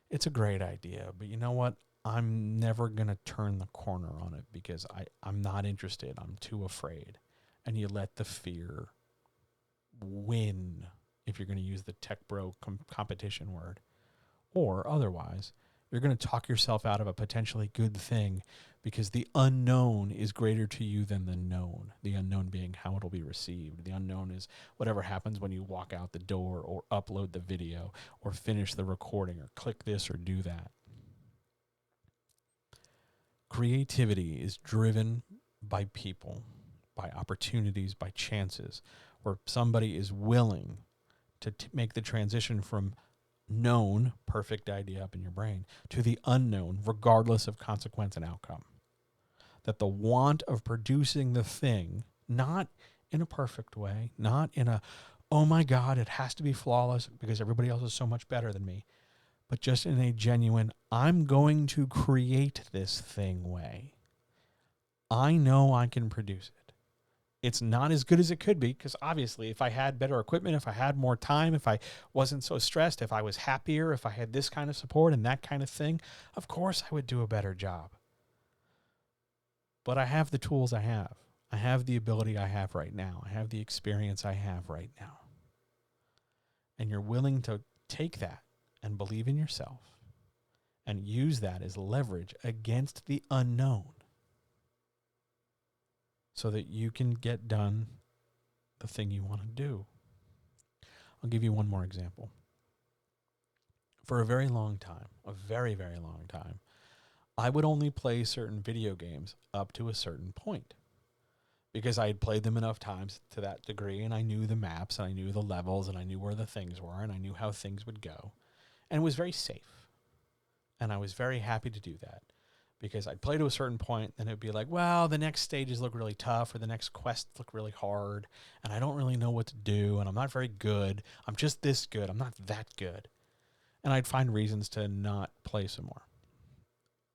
it's a great idea. But you know what? I'm never going to turn the corner on it because I'm not interested. I'm too afraid. And you let the fear win, if you're going to use the tech bro competition word. Or otherwise, you're going to talk yourself out of a potentially good thing because the unknown is greater to you than the known. The unknown being how it'll be received. The unknown is whatever happens when you walk out the door or upload the video or finish the recording or click this or do that. Creativity is driven by people, by opportunities, by chances, where somebody is willing to make the transition from known, perfect idea up in your brain, to the unknown, regardless of consequence and outcome. That the want of producing the thing, not in a perfect way, not in a, oh my God, it has to be flawless because everybody else is so much better than me, but just in a genuine, I'm going to create this thing way. I know I can produce it. It's not as good as it could be, because obviously if I had better equipment, if I had more time, if I wasn't so stressed, if I was happier, if I had this kind of support and that kind of thing, of course I would do a better job. But I have the tools I have. I have the ability I have right now. I have the experience I have right now. And you're willing to take that and believe in yourself and use that as leverage against the unknown so that you can get done the thing you want to do. I'll give you one more example. For a very long time, a very, very long time, I would only play certain video games up to a certain point because I had played them enough times to that degree, and I knew the maps, and I knew the levels, and I knew where the things were, and I knew how things would go. And it was very safe. And I was very happy to do that because I'd play to a certain point, and it'd be like, well, the next stages look really tough, or the next quests look really hard, and I don't really know what to do, and I'm not very good. I'm just this good. I'm not that good. And I'd find reasons to not play some more.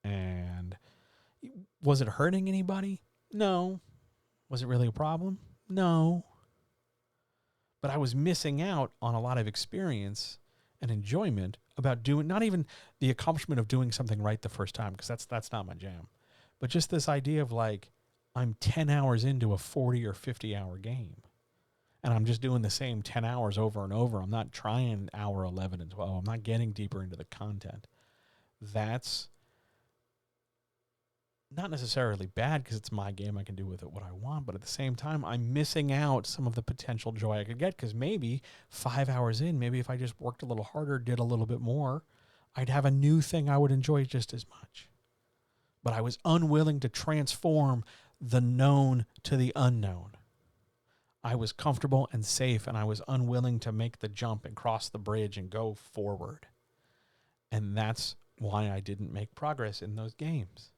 And was it hurting anybody? No. Was it really a problem? No. But I was missing out on a lot of experience and enjoyment about doing, not even the accomplishment of doing something right the first time, because that's not my jam, but just this idea of like, I'm 10 hours into a 40 or 50 hour game, and I'm just doing the same 10 hours over and over. I'm not trying hour 11 and 12. I'm not getting deeper into the content. That's not necessarily bad because it's my game. I can do with it what I want. But at the same time, I'm missing out some of the potential joy I could get because maybe 5 hours in, maybe if I just worked a little harder, did a little bit more, I'd have a new thing I would enjoy just as much. But I was unwilling to transform the known to the unknown. I was comfortable and safe, and I was unwilling to make the jump and cross the bridge and go forward. And that's why I didn't make progress in those games.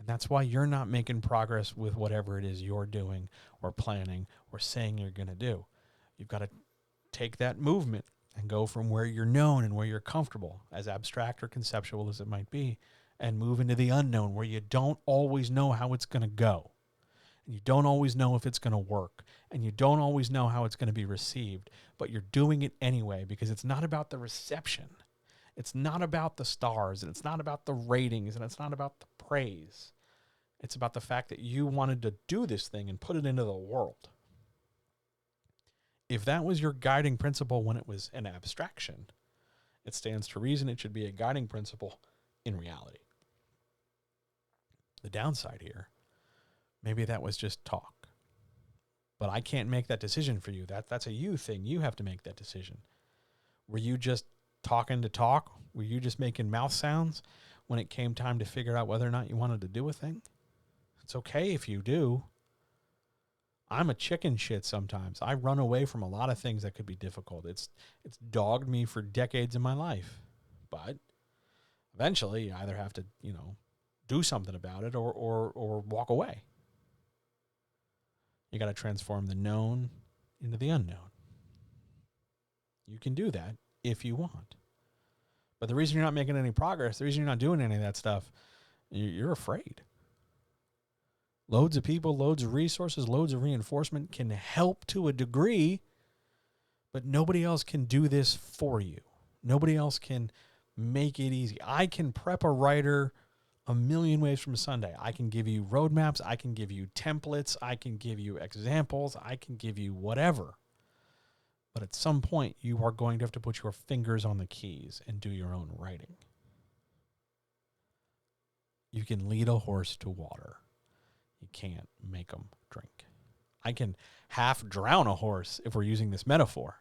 And that's why you're not making progress with whatever it is you're doing or planning or saying you're going to do. You've got to take that movement and go from where you're known and where you're comfortable, as abstract or conceptual as it might be, and move into the unknown where you don't always know how it's going to go. And you don't always know if it's going to work. And you don't always know how it's going to be received. But you're doing it anyway because it's not about the reception. It's not about the stars, and it's not about the ratings, and it's not about the praise. It's about the fact that you wanted to do this thing and put it into the world. If that was your guiding principle when it was an abstraction, it stands to reason it should be a guiding principle in reality. The downside here, maybe that was just talk. But I can't make that decision for you. That's a you thing. You have to make that decision. Were you just talking to talk? Were you just making mouth sounds when it came time to figure out whether or not you wanted to do a thing? It's okay if you do. I'm a chicken shit sometimes. I run away from a lot of things that could be difficult. It's dogged me for decades in my life. But eventually you either have to, do something about it or walk away. You got to transform the known into the unknown. You can do that if you want. But the reason you're not making any progress, the reason you're not doing any of that stuff, you're afraid. Loads of people, loads of resources, loads of reinforcement can help to a degree, but nobody else can do this for you. Nobody else can make it easy. I can prep a writer a million ways from Sunday. I can give you roadmaps. I can give you templates. I can give you examples. I can give you whatever. But at some point, you are going to have to put your fingers on the keys and do your own writing. You can lead a horse to water. You can't make them drink. I can half drown a horse if we're using this metaphor,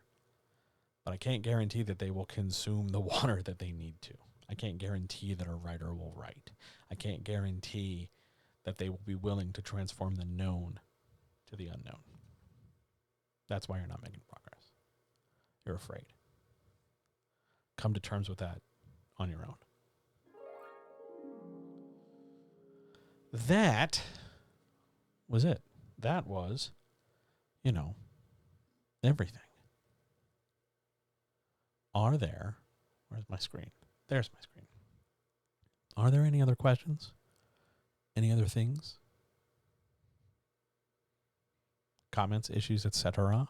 but I can't guarantee that they will consume the water that they need to. I can't guarantee that a writer will write. I can't guarantee that they will be willing to transform the known to the unknown. That's why you're not making progress. You're afraid. Come to terms with that on your own. That was it. That was, everything. Where's my screen? There's my screen. Are there any other questions? Any other things? Comments, issues, etc.?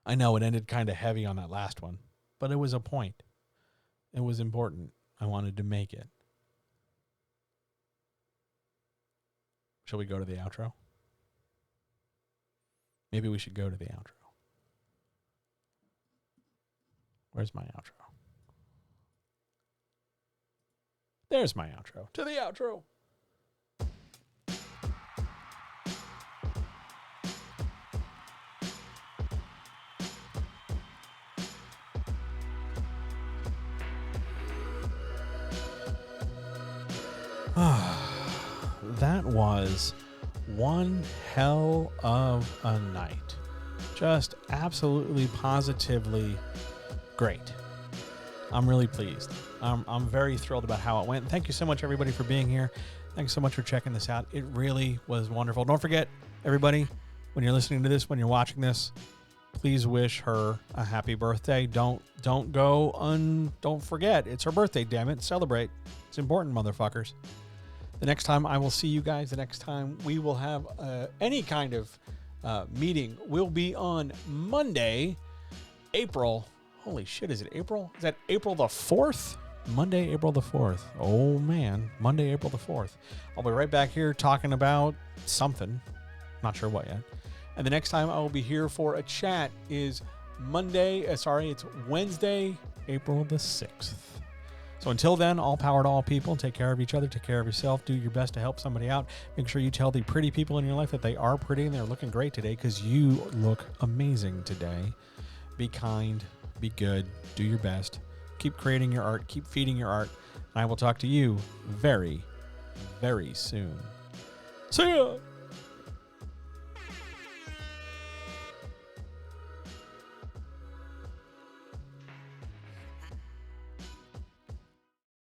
I know it ended kind of heavy on that last one, but it was a point. It was important. I wanted to make it. Shall we go to the outro? Maybe we should go to the outro. Where's my outro? There's my outro. To the outro. That was one hell of a night. Just absolutely, positively great. I'm really pleased. I'm very thrilled about how it went. Thank you so much, everybody, for being here. Thanks so much for checking this out. It really was wonderful. Don't forget, everybody, when you're listening to this, when you're watching this, please wish her a happy birthday. Don't forget. It's her birthday, damn it. Celebrate. It's important, motherfuckers. The next time I will see you guys, the next time we will have any kind of meeting will be on Monday, April. Holy shit, is it April? Is that April the 4th? Monday, April the 4th. Oh, man. Monday, April the 4th. I'll be right back here talking about something. Not sure what yet. And the next time I will be here for a chat is it's Wednesday, April the 6th. So until then, all power to all people. Take care of each other. Take care of yourself. Do your best to help somebody out. Make sure you tell the pretty people in your life that they are pretty and they're looking great today because you look amazing today. Be kind. Be good. Do your best. Keep creating your art. Keep feeding your art. And I will talk to you very, very soon. See ya!